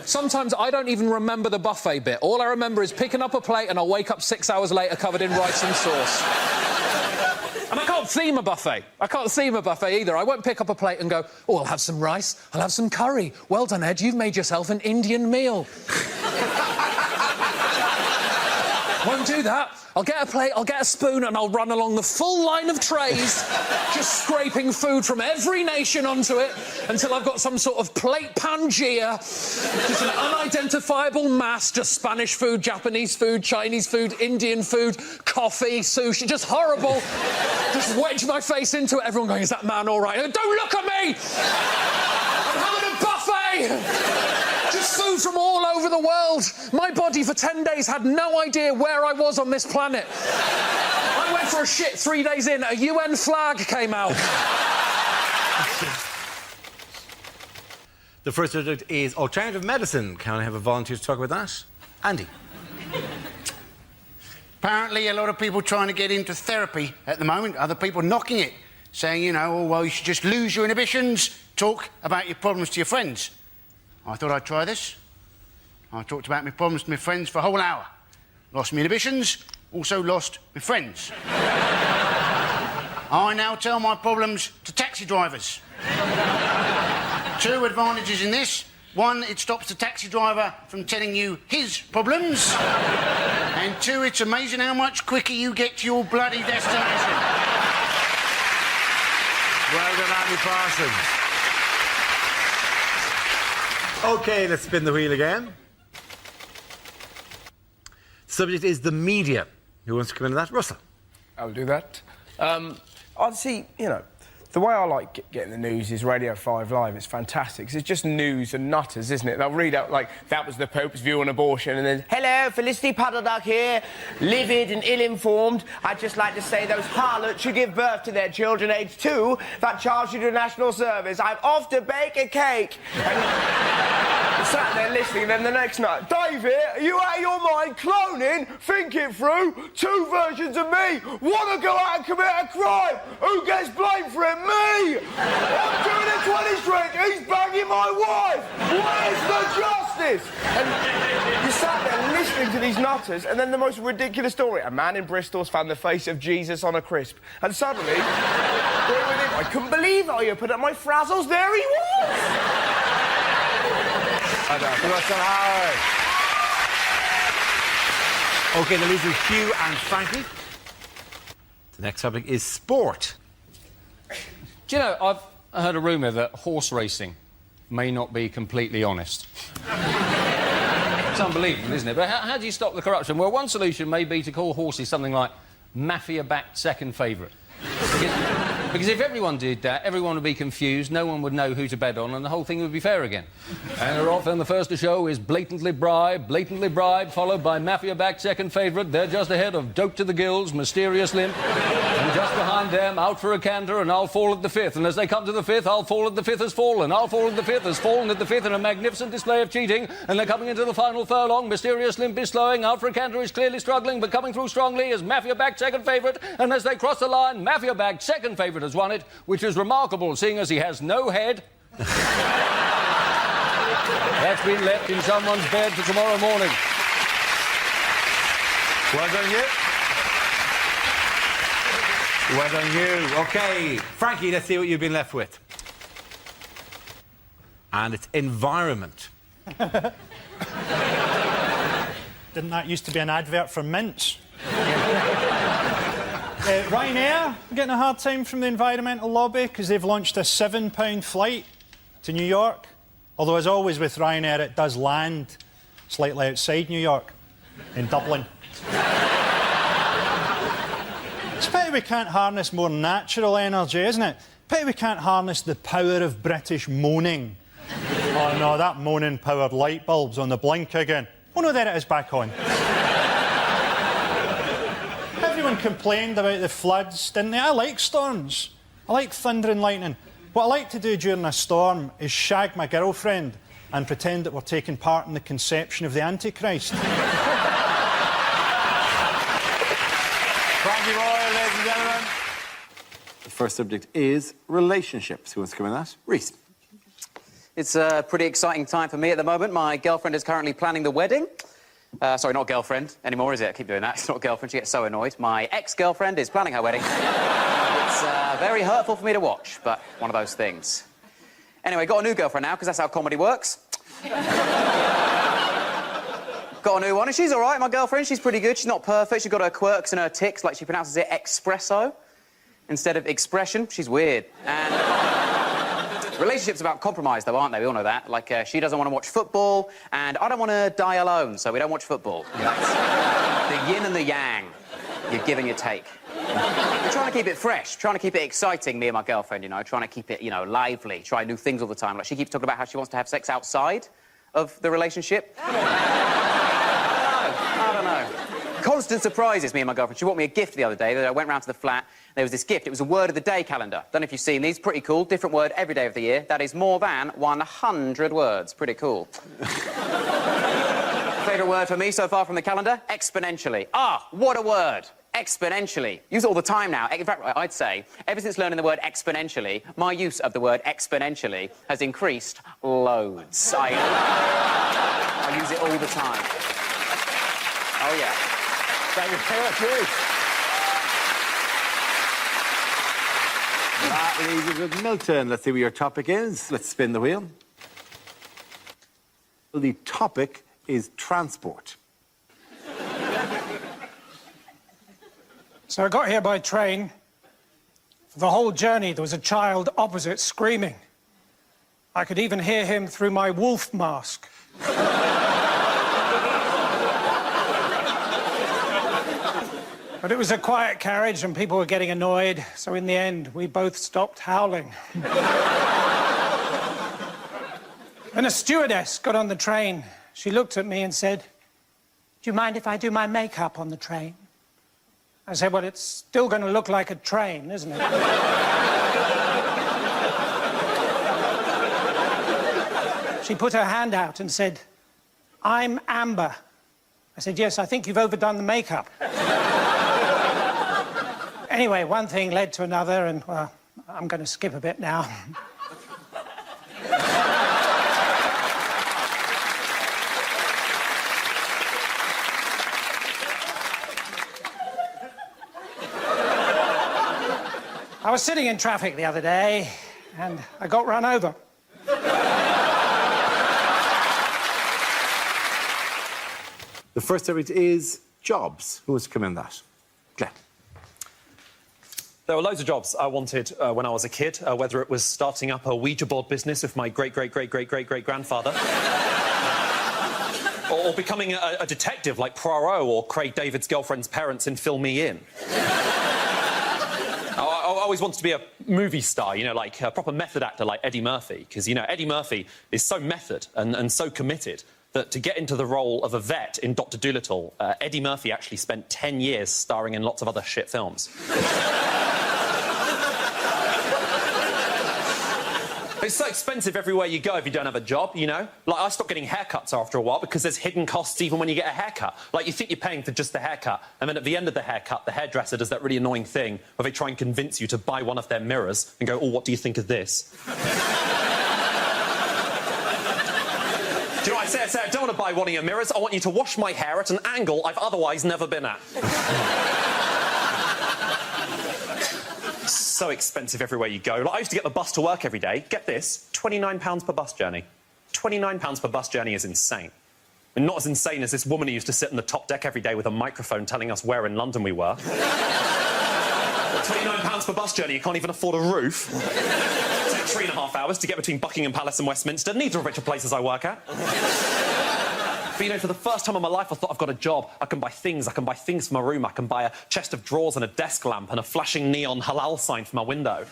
Speaker 20: Sometimes I don't even remember the buffet bit. All I remember is picking up a plate and I'll wake up 6 hours later covered in rice and sauce. And I can't theme a buffet. I can't theme a buffet either. I won't pick up a plate and go, oh, I'll have some rice, I'll have some curry. Well done, Ed, you've made yourself an Indian meal. Won't do that. I'll get a plate, I'll get a spoon, and I'll run along the full line of trays, just scraping food from every nation onto it until I've got some sort of plate Pangea, just an unidentifiable mass, just Spanish food, Japanese food, Chinese food, Indian food, coffee, sushi, just horrible. Just wedge my face into it, everyone going, is that man all right? Don't look at me! I'm having a buffet! Just food from all over the world. My body for 10 days had no idea where I was on this planet. I went for a shit 3 days in, a UN flag came out.
Speaker 8: The first subject is alternative medicine. Can I have a volunteer to talk about that? Andy.
Speaker 7: Apparently, a lot of people trying to get into therapy at the moment, other people knocking it, saying, you know, oh, well, you should just lose your inhibitions, talk about your problems to your friends. I thought I'd try this. I talked about my problems to my friends for a whole hour. Lost my inhibitions, also lost my friends. I now tell my problems to taxi drivers. 2 advantages in this. 1, it stops the taxi driver from telling you his problems. And 2, it's amazing how much quicker you get to your bloody destination.
Speaker 10: Well done, Andy Parsons. OK, let's spin the wheel again. Subject is the media. Who wants to come into that? Russell.
Speaker 17: I'll do that. I'd see, you know, the way I like getting the news is Radio 5 Live. It's fantastic, 'cause it's just news and nutters, isn't it? They'll read out, like, that was the Pope's view on abortion, and then, hello, Felicity Puddleduck here, livid and ill-informed. I'd just like to say those harlots should give birth to their children aged 2 that charge you to national service. I'm off to bake a cake. And sat there listening, and then the next night, David, are you out of your mind? Cloning? Think it through. 2 versions of me. Want to go out and commit a crime? Who gets blamed for it? Me! I'm doing a 20 drink. He's banging my wife. Where's the justice? And you sat there listening to these nutters, and then the most ridiculous story. A man in Bristol's found the face of Jesus on a crisp. And suddenly, I couldn't believe how you put up my frazzles. There he was!
Speaker 10: Russell Howard. OK, the losers Hugh and Frankie. The next topic is sport.
Speaker 16: Do you know, I've heard a rumour that horse racing may not be completely honest. It's unbelievable, isn't it? But how do you stop the corruption? Well, one solution may be to call horses something like mafia-backed second favourite. Because if everyone did that, everyone would be confused, no one would know who to bet on, and the whole thing would be fair again. And often the first to show is blatantly bribe, followed by mafia-backed second favourite. They're just ahead of Dope to the Gills, Mysterious Limp, and just behind them, Out for a Canter, and I'll Fall at the Fifth. And as they come to the fifth, I'll Fall at the Fifth has fallen. I'll Fall at the Fifth has fallen at the fifth in a magnificent display of cheating, and they're coming into the final furlong. Mysterious Limp is slowing, Out for a Canter is clearly struggling, but coming through strongly is mafia-backed second favourite, and as they cross the line, mafia-backed second favourite has won it, which is remarkable, seeing as he has no head. That's been left in someone's bed for tomorrow morning.
Speaker 10: Well done, you. Well done, you. OK, Frankie, let's see what you've been left with. And it's environment.
Speaker 4: Didn't that used to be an advert for mints? Ryanair getting a hard time from the environmental lobby because they've launched a £7 flight to New York. Although, as always with Ryanair, it does land slightly outside New York, in Dublin. It's a pity we can't harness more natural energy, isn't it? Pity we can't harness the power of British moaning. Oh no, that moaning-powered light bulb's on the blink again. Oh no, there it is, back on. Everyone complained about the floods, didn't they? I like storms. I like thunder and lightning. What I like to do during a storm is shag my girlfriend and pretend that we're taking part in the conception of the Antichrist.
Speaker 10: Frankie Royal, ladies and gentlemen. The first subject is relationships. Who wants to come in that? Reece.
Speaker 2: It's a pretty exciting time for me at the moment. My girlfriend is currently planning the wedding. Sorry, not girlfriend anymore, is it? I keep doing that. It's not girlfriend. She gets so annoyed. My ex-girlfriend is planning her wedding. It's very hurtful for me to watch, but one of those things. Anyway, got a new girlfriend now, because that's how comedy works. Got a new one, and she's all right, my girlfriend. She's pretty good. She's not perfect. She's got her quirks and her tics, like she pronounces it espresso instead of expression. She's weird. And... relationships about compromise, though, aren't they? We all know that. Like, she doesn't want to watch football, and I don't want to die alone, so we don't watch football. That's the yin and the yang. You give and you take. We're trying to keep it fresh, trying to keep it exciting, me and my girlfriend, you know, trying to keep it, you know, lively, try new things all the time. Like, she keeps talking about how she wants to have sex outside of the relationship. I don't know. Constant surprises, me and my girlfriend. She bought me a gift the other day. I went round to the flat. There was this gift. It was a word of the day calendar. Don't know if you've seen these. Pretty cool. Different word every day of the year. That is more than 100 words. Pretty cool. Favourite word for me so far from the calendar? Exponentially. Ah, what a word. Exponentially. Use it all the time now. In fact, I'd say, ever since learning the word exponentially, my use of the word exponentially has increased loads. I use it all the time. Oh, yeah.
Speaker 10: Thank you very much, Reece. That leaves us with Milton. Let's see what your topic is. Let's spin the wheel. The topic is transport.
Speaker 24: So I got here by train. For the whole journey, there was a child opposite screaming. I could even hear him through my wolf mask. But it was a quiet carriage and people were getting annoyed, so in the end, we both stopped howling. Then a stewardess got on the train. She looked at me and said, "Do you mind if I do my makeup on the train?" I said, "Well, it's still going to look like a train, isn't it?" She put her hand out and said, "I'm Amber." I said, "Yes, I think you've overdone the makeup." Anyway, one thing led to another, and, well, I'm going to skip a bit now. I was sitting in traffic the other day, and I got run over.
Speaker 10: The first subject is jobs. Who wants to come in that? Glenn.
Speaker 12: There were loads of jobs I wanted when I was a kid, whether it was starting up a Ouija board business with my great-great-great-great-great-great-grandfather, or becoming a detective like Poirot or Craig David's girlfriend's parents in Fill Me In. I always wanted to be a movie star, you know, like a proper method actor like Eddie Murphy, because, you know, Eddie Murphy is so method and so committed that to get into the role of a vet in Dr. Dolittle, Eddie Murphy actually spent 10 years starring in lots of other shit films. It's so expensive everywhere you go if you don't have a job, you know? Like, I stopped getting haircuts after a while because there's hidden costs even when you get a haircut. Like, you think you're paying for just the haircut, and then at the end of the haircut, the hairdresser does that really annoying thing where they try and convince you to buy one of their mirrors and go, "Oh, what do you think of this?" Do you know what I say? I say, "I don't want to buy one of your mirrors. I want you to wash my hair at an angle I've otherwise never been at." So expensive everywhere you go. Like, I used to get the bus to work every day. Get this, £29 per bus journey. £29 per bus journey is insane. And not as insane as this woman who used to sit on the top deck every day with a microphone telling us where in London we were. £29 per bus journey, you can't even afford a roof. It takes 3.5 hours to get between Buckingham Palace and Westminster. Neither of which are places I work at. But, you know, for the first time in my life, I thought, I've got a job. I can buy things. I can buy things for my room. I can buy a chest of drawers and a desk lamp and a flashing neon halal sign for my window.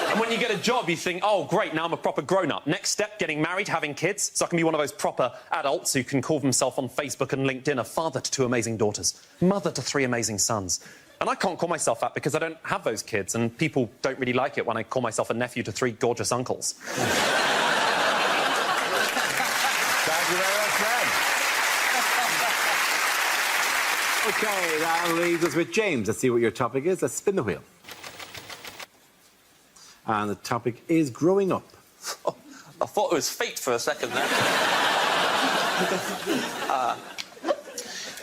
Speaker 12: And when you get a job, you think, oh, great, now I'm a proper grown-up. Next step, getting married, having kids, so I can be one of those proper adults who can call themselves on Facebook and LinkedIn a father to 2 amazing daughters, mother to 3 amazing sons. And I can't call myself that because I don't have those kids, and people don't really like it when I call myself a nephew to 3 gorgeous uncles.
Speaker 10: Thank you very much, Fred. OK, that leaves us with James. Let's see what your topic is. Let's spin the wheel. And the topic is growing up.
Speaker 1: Oh, I thought it was feet for a second there.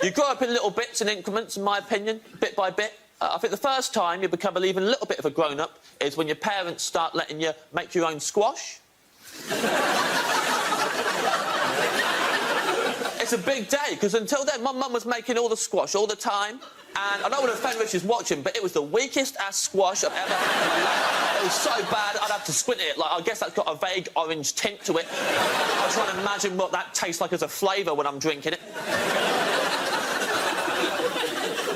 Speaker 1: You grow up in little bits and increments, in my opinion, bit by bit. I think the first time you become even a little bit of a grown-up is when your parents start letting you make your own squash. It's a big day, because until then, my mum was making all the squash all the time. And I don't want to offend Richard's watching, but it was the weakest-ass squash I've ever had in my life. It was so bad, I'd have to squint at it. Like, I guess that's got a vague orange tint to it. I was trying to imagine what that tastes like as a flavour when I'm drinking it.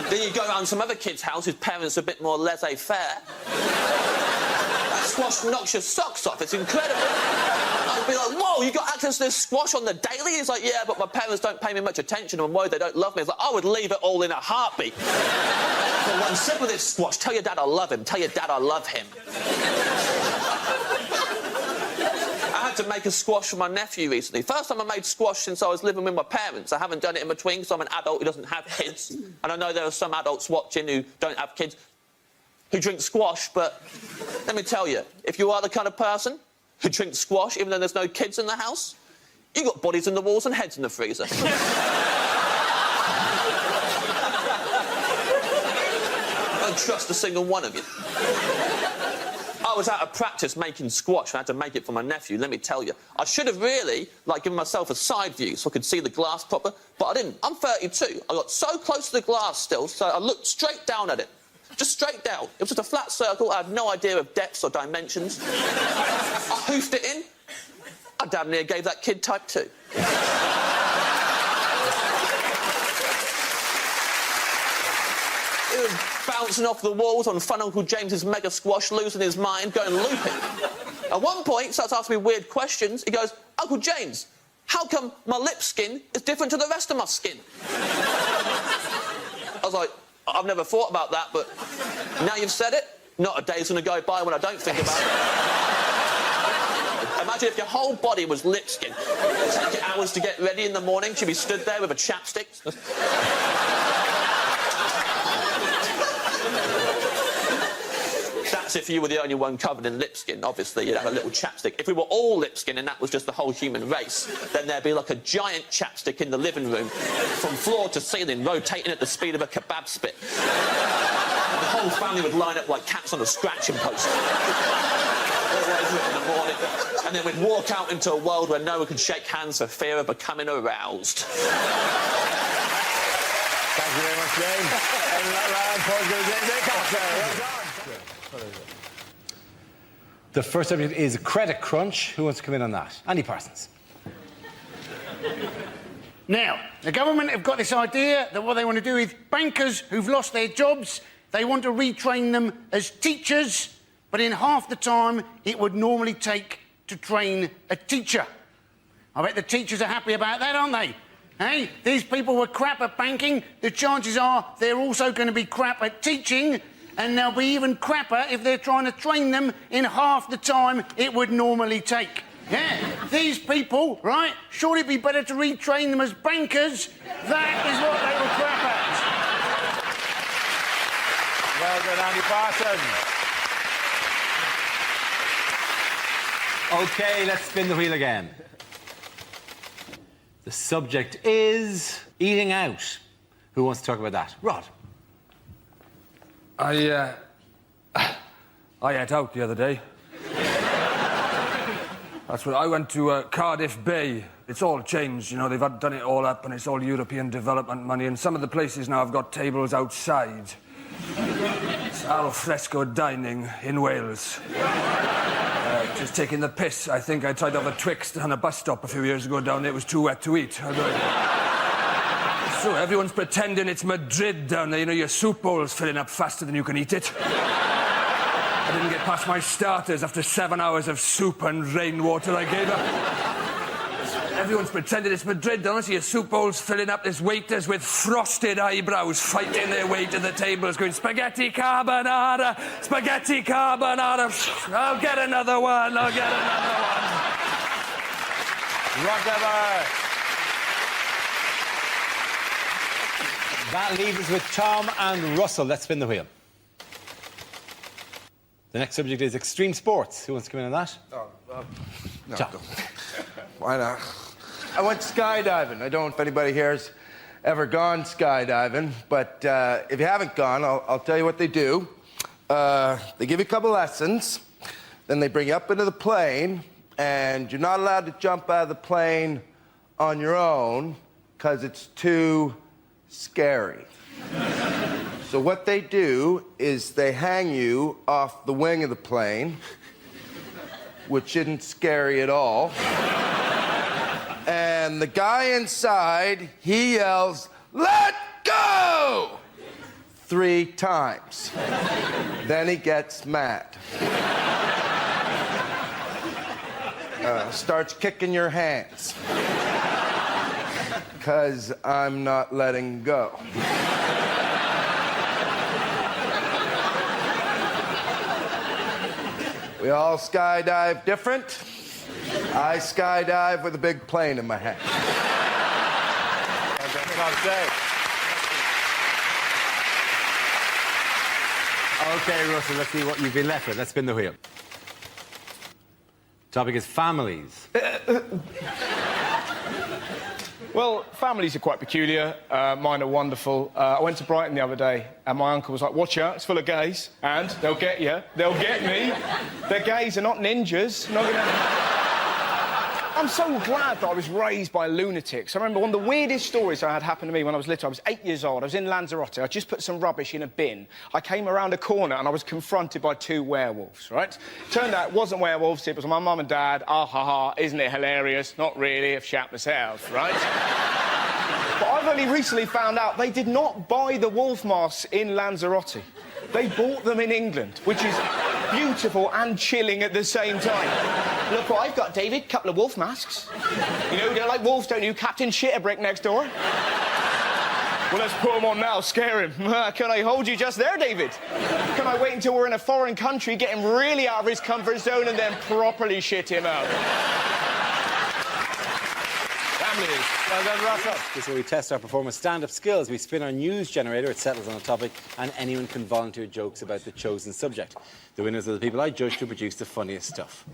Speaker 1: Then you go around some other kid's house whose parents are a bit more laissez-faire. That squash knocks your socks off. It's incredible. I'd be like, whoa, you got access to this squash on the daily? He's like, yeah, but my parents don't pay me much attention. I'm worried they don't love me. It's like, I would leave it all in a heartbeat. For one sip of this squash, tell your dad I love him. Tell your dad I love him. I had to make a squash for my nephew recently. First time I made squash since I was living with my parents. I haven't done it in between because I'm an adult who doesn't have kids. And I know there are some adults watching who don't have kids who drink squash, but let me tell you, if you are the kind of person who drinks squash even though there's no kids in the house, you got bodies in the walls and heads in the freezer. I don't trust a single one of you. I was out of practice making squash and I had to make it for my nephew, let me tell you. I should have really, like, given myself a side view so I could see the glass proper, but I didn't. I'm 32. I got so close to the glass still, so I looked straight down at it. Just straight down. It was just a flat circle. I had no idea of depths or dimensions. I hoofed it in. I damn near gave that kid type 2. He was bouncing off the walls on Fun Uncle James's mega squash, losing his mind, going looping. At one point, he starts asking me weird questions. He goes, Uncle James, how come my lip skin is different to the rest of my skin? I was like, I've never thought about that, but now you've said it, not a day's going to go by when I don't think about it. Imagine if your whole body was lip skin. It'd take you hours to get ready in the morning. She'd be stood there with a chapstick. That's if you were the only one covered in lip skin. Obviously, you'd have a little chapstick. If we were all lip skin and that was just the whole human race, then there'd be like a giant chapstick in the living room from floor to ceiling, rotating at the speed of a kebab spit. And the whole family would line up like cats on a scratching post. Always in the morning. And then we'd walk out into a world where no one could shake hands for fear of becoming aroused.
Speaker 8: Thank you very much, James. And that round for the first subject is credit crunch. Who wants to come in on that? Andy Parsons.
Speaker 7: Now, the government have got this idea that what they want to do is bankers who've lost their jobs, they want to retrain them as teachers, but in half the time it would normally take to train a teacher. I bet the teachers are happy about that, aren't they? Hey, these people were crap at banking. The chances are they're also going to be crap at teaching, and they'll be even crapper if they're trying to train them in half the time it would normally take. Yeah, these people, right, surely it'd be better to retrain them as bankers. That is what they were crap at.
Speaker 8: Well done, Andy Parsons. OK, let's spin the wheel again. The subject is eating out. Who wants to talk about that? Rod.
Speaker 14: I ate out the other day. That's what I went to Cardiff Bay. It's all changed, you know. They've done it all up, and it's all European development money. And some of the places now have got tables outside. It's al fresco dining in Wales. Just taking the piss. I think I tried to have a Twixt on a bus stop a few years ago down there. It was too wet to eat. So everyone's pretending it's Madrid down there. You know, your soup bowl's filling up faster than you can eat it. I didn't get past my starters after 7 hours of soup and rainwater I gave up. Everyone's pretending it's Madrid, don't they? Your soup bowl's filling up. There's waiters with frosted eyebrows fighting their way to the tables going, spaghetti carbonara, spaghetti carbonara. I'll get another one, I'll get another one.
Speaker 8: Whatever. That leaves us with Tom and Russell. Let's spin the wheel. The next subject is extreme sports. Who wants to come in on that?
Speaker 18: No,
Speaker 8: Tom.
Speaker 18: why not? I went skydiving. I don't know if anybody here has ever gone skydiving, but if you haven't gone, I'll tell you what they do. They give you a couple lessons, then they bring you up into the plane, and you're not allowed to jump out of the plane on your own because it's too scary. So what they do is they hang you off the wing of the plane, which isn't scary at all. And the guy inside, he yells, "Let go!" 3 times. Then he gets mad. Starts kicking your hands. 'Cause I'm not letting go. We all skydive different. I skydive with a big plane in my hand.
Speaker 8: OK, Russell, let's see what you've been left with. Let's spin the wheel. Topic is families.
Speaker 17: Well, families are quite peculiar. Mine are wonderful. I went to Brighton the other day, and my uncle was like, watch out, it's full of gays, and they'll get you. They'll get me. They're gays, they're not ninjas. Not gonna... I'm so glad that I was raised by lunatics. I remember one of the weirdest stories I had happen to me when I was little. I was 8 years old. I was in Lanzarote. I just put some rubbish in a bin. I came around a corner and I was confronted by 2 werewolves, right? Turned out it wasn't werewolves, it was my mum and dad. Ah, ha, ha, isn't it hilarious? Not really, I've shat myself, right? But I've only recently found out they did not buy the wolf masks in Lanzarote. They bought them in England, which is beautiful and chilling at the same time. Look what I've got, David. Couple of wolf masks. You know, you don't like wolves, don't you? Captain Shitterbrick next door. Well, let's put them on now, scare him. Can I hold you just there, David? Can I wait until we're in a foreign country, get him really out of his comfort zone, and then properly shit him out?
Speaker 3: Well done, Russell. This is where we test our performance stand-up skills. We spin our news generator, it settles on a topic, and anyone can volunteer jokes about the chosen subject. The winners are the people I judge to produce the funniest stuff.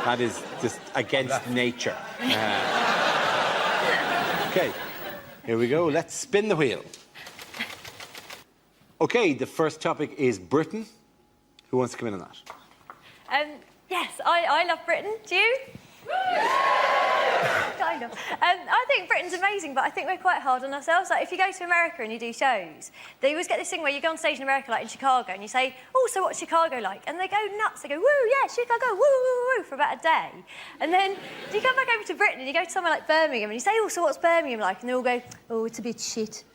Speaker 3: That is just against nature. OK, here we go. Let's spin the wheel. OK, the first topic is Britain. Who wants to come in on that?
Speaker 19: Yes, I love Britain. Do you? Kind of. I think Britain's amazing, but I think we're quite hard on ourselves. Like, if you go to America and you do shows, they always get this thing where you go on stage in America, like in Chicago, and you say, oh, so what's Chicago like? And they go nuts. They go, woo, yeah, Chicago, woo, woo, woo, for about a day. And then you come back over to Britain and you go to somewhere like Birmingham and you say, oh, so what's Birmingham like? And they all go, oh, it's a bit shit.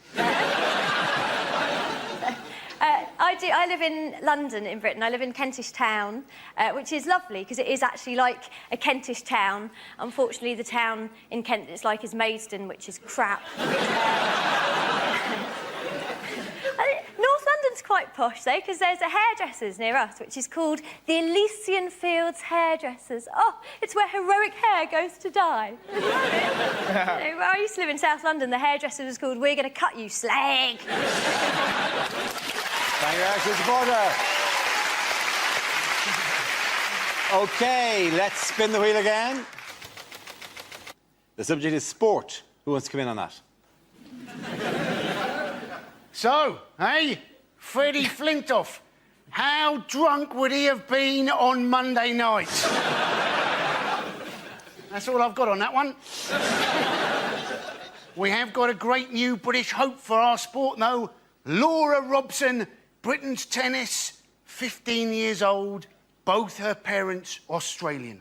Speaker 19: I live in London, in Britain. I live in Kentish Town, which is lovely because it is actually like a Kentish town. Unfortunately, the town in Kent it's like is Maidstone, which is crap. North London's quite posh, though, because there's a hairdresser's near us, which is called the Elysian Fields Hairdressers. Oh, it's where heroic hair goes to die. I love it. Where I used to live in South London, the hairdresser was called We're Gonna Cut You, Slag.
Speaker 3: Thank you very much for the supporter. OK, let's spin the wheel again. The subject is sport. Who wants to come in on that?
Speaker 7: So, hey, Freddie Flintoff, how drunk would he have been on Monday night? That's all I've got on that one. We have got a great new British hope for our sport, though. Laura Robson, Britain's tennis, 15 years old, both her parents Australian.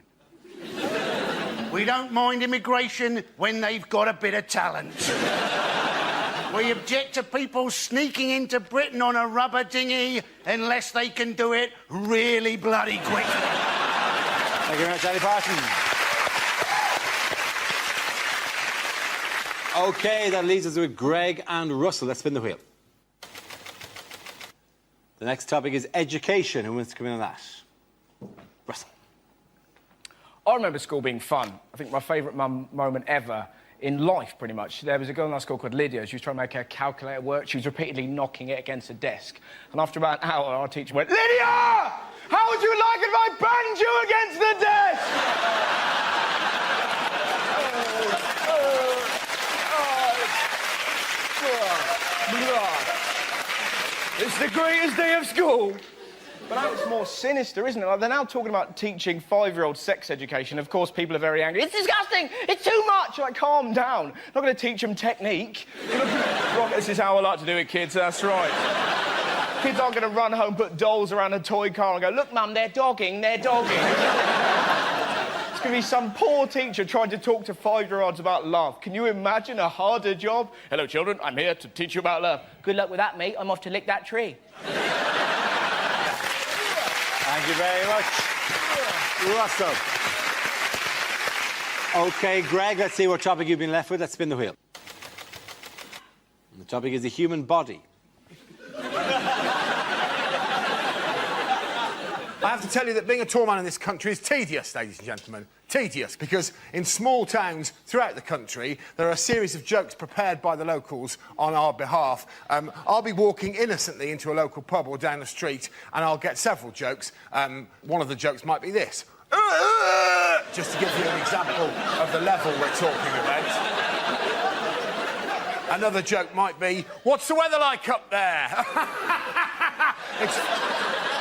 Speaker 7: We don't mind immigration when they've got a bit of talent. We object to people sneaking into Britain on a rubber dinghy unless they can do it really bloody quickly.
Speaker 3: Thank you very much, Ali Parton. OK, that leaves us with Greg and Russell. Let's spin the wheel. The next topic is education. Who wants to come in on that? Russell.
Speaker 17: I remember school being fun. I think my favourite moment ever in life, pretty much. There was a girl in our school called Lydia. She was trying to make her calculator work. She was repeatedly knocking it against a desk. And after about an hour, our teacher went, Lydia! How would you like it if I banged you against the desk? It's the greatest day of school. But now it's more sinister, isn't it? Like, they're now talking about teaching 5-year-old sex education. Of course, people are very angry. It's disgusting! It's too much! Like, calm down. I'm not going to teach them technique. Right, this is how I like to do it, kids. That's right. Kids aren't going to run home, put dolls around a toy car and go, look, Mum, they're dogging, they're dogging. It's going to be some poor teacher trying to talk to 5-year-olds about love. Can you imagine a harder job? Hello, children. I'm here to teach you about love. Good luck with that, mate. I'm off to lick that tree.
Speaker 3: Thank you very much, Russell. OK, Greg, let's see what topic you've been left with. Let's spin the wheel. And the topic is the human body.
Speaker 21: I have to tell you that being a tall man in this country is tedious, ladies and gentlemen. Tedious, because in small towns throughout the country, there are a series of jokes prepared by the locals on our behalf. I'll be walking innocently into a local pub or down the street, and I'll get several jokes. One of the jokes might be this. just to give you an example of the level we're talking about. Another joke might be, what's the weather like up there?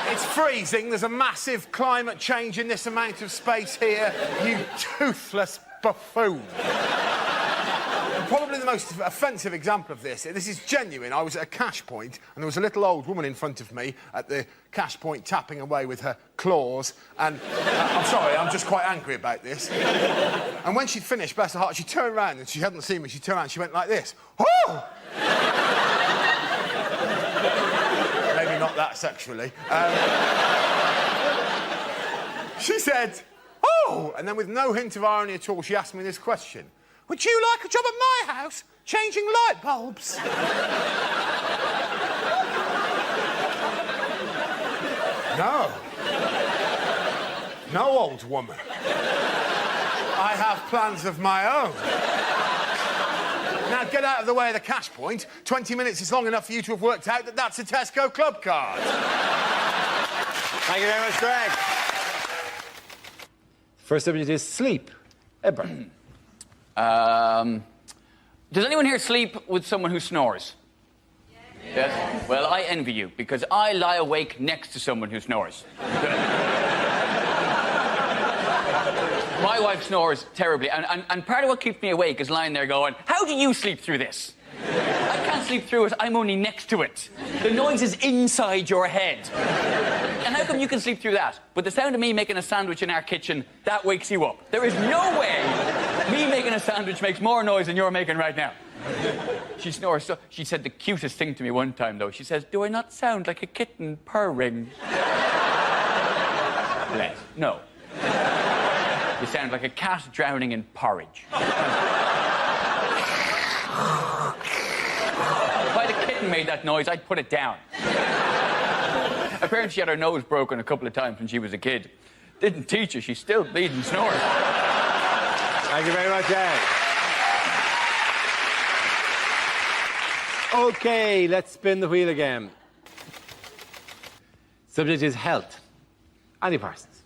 Speaker 21: It's freezing. There's a massive climate change in this amount of space here, you toothless buffoon. Probably the most offensive example of this is genuine. I was at a cash point and there was a little old woman in front of me at the cash point tapping away with her claws and I'm sorry, I'm just quite angry about this. And when she'd finished, bless her heart, she turned around and she hadn't seen me, she turned around and she went like this. Oh! Maybe not that sexually. She said, oh! And then with no hint of irony at all, she asked me this question. Would you like a job at my house, changing light bulbs? No. No, old woman. I have plans of my own. Now, get out of the way of the cash point. 20 minutes is long enough for you to have worked out that that's a Tesco club card.
Speaker 3: Thank you very much, Greg. First subject is sleep. Ebra.
Speaker 6: Does anyone here sleep with someone who snores? Yes. Well, I envy you, because I lie awake next to someone who snores. My wife snores terribly, and part of what keeps me awake is lying there going, how do you sleep through this? I can't sleep through it, I'm only next to it. The noise is inside your head. And how come you can sleep through that? But the sound of me making a sandwich in our kitchen, that wakes you up. There is no way me making a sandwich makes more noise than you're making right now. She snores. So she said the cutest thing to me one time, though. She says, do I not sound like a kitten purring? Bless. No. You sound like a cat drowning in porridge. If I had a kitten made that noise, I'd put it down. Apparently she had her nose broken a couple of times when she was a kid. Didn't teach her, she's still bleeding snoring.
Speaker 3: Thank you very much, Ed. OK, let's spin the wheel again. Subject is health. Andy Parsons.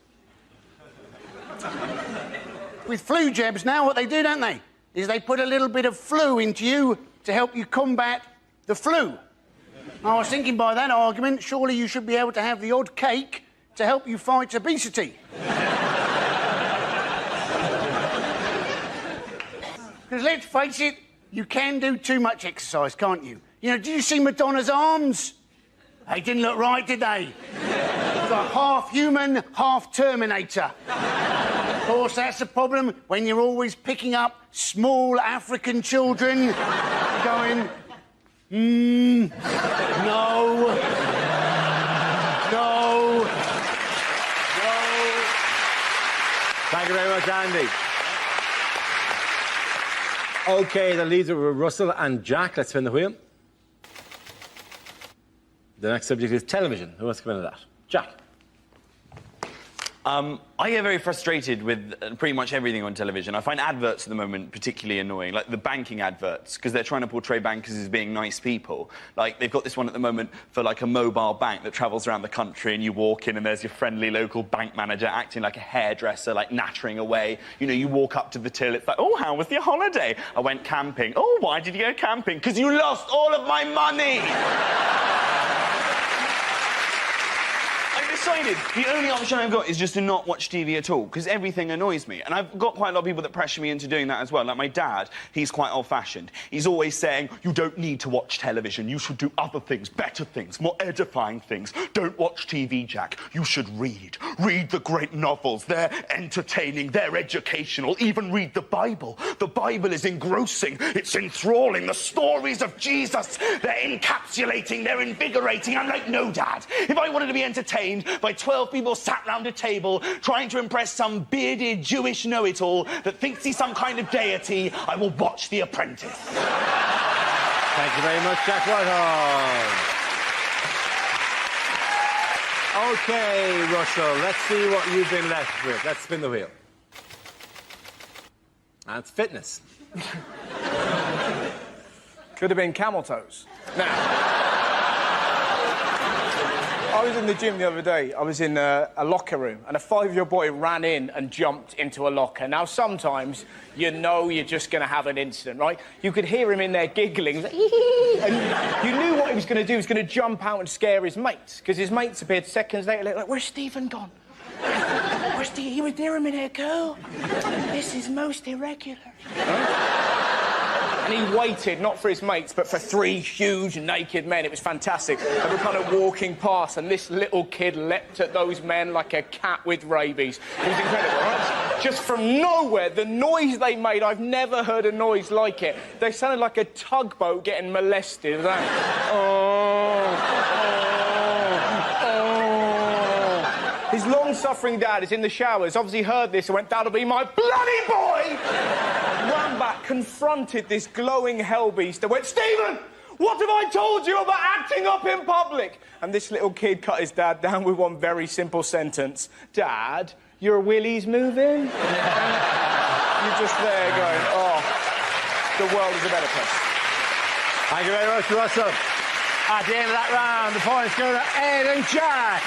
Speaker 7: With flu jabs now, what they do, don't they, is they put a little bit of flu into you to help you combat the flu. I was thinking by that argument, surely you should be able to have the odd cake to help you fight obesity. Because let's face it, you can do too much exercise, can't you? You know, did you see Madonna's arms? They didn't look right, did they? Like half human, half Terminator. Of course, that's the problem when you're always picking up small African children going, no, no, no.
Speaker 3: Thank you very much, Andy. OK, that leaves it with Russell and Jack. Let's spin the wheel. The next subject is television. Who wants to come into that? Jack.
Speaker 13: I get very frustrated with pretty much everything on television. I find adverts at the moment particularly annoying, like the banking adverts, because they're trying to portray bankers as being nice people. Like, they've got this one at the moment for, like, a mobile bank that travels around the country, and you walk in and there's your friendly local bank manager acting like a hairdresser, like, nattering away. You know, you walk up to the till, it's like, oh, how was your holiday? I went camping. Oh, why did you go camping? Because you lost all of my money! Decided the only option I've got is just to not watch TV at all, because everything annoys me. And I've got quite a lot of people that pressure me into doing that as well. Like my dad, he's quite old-fashioned. He's always saying, you don't need to watch television. You should do other things, better things, more edifying things. Don't watch TV, Jack. You should read. Read the great novels. They're entertaining, they're educational. Even read the Bible. The Bible is engrossing, it's enthralling. The stories of Jesus, they're encapsulating, they're invigorating. I'm like, no, Dad. If I wanted to be entertained by 12 people sat round a table trying to impress some bearded Jewish know-it-all that thinks he's some kind of deity, I will watch The Apprentice.
Speaker 3: Thank you very much, Jack Whitehall. OK, Russell, let's see what you've been left with. Let's spin the wheel. That's fitness.
Speaker 17: Could have been camel toes. Now. I was in the gym the other day. I was in a locker room, and a 5-year-old boy ran in and jumped into a locker. Now, sometimes you know you're just going to have an incident, right? You could hear him in there giggling, and you knew what he was going to do. He was going to jump out and scare his mates, because his mates appeared seconds later, like, where's Stephen gone? Where's Stephen? He was there a minute ago. This is most irregular. And he waited, not for his mates, but for 3 huge naked men. It was fantastic. They were kind of walking past, and this little kid leapt at those men like a cat with rabies. It was incredible, right? Just from nowhere, the noise they made, I've never heard a noise like it. They sounded like a tugboat getting molested. His long-suffering dad is in the showers, obviously heard this and went, that'll be my bloody boy! Ran back, confronted this glowing hellbeast and went, Stephen, what have I told you about acting up in public? And this little kid cut his dad down with one very simple sentence. Dad, your willy's moving? You're just there going, oh, the world is a better place.
Speaker 21: Thank you very much, Russell. At the end of that round, the points go to Ed and Jack.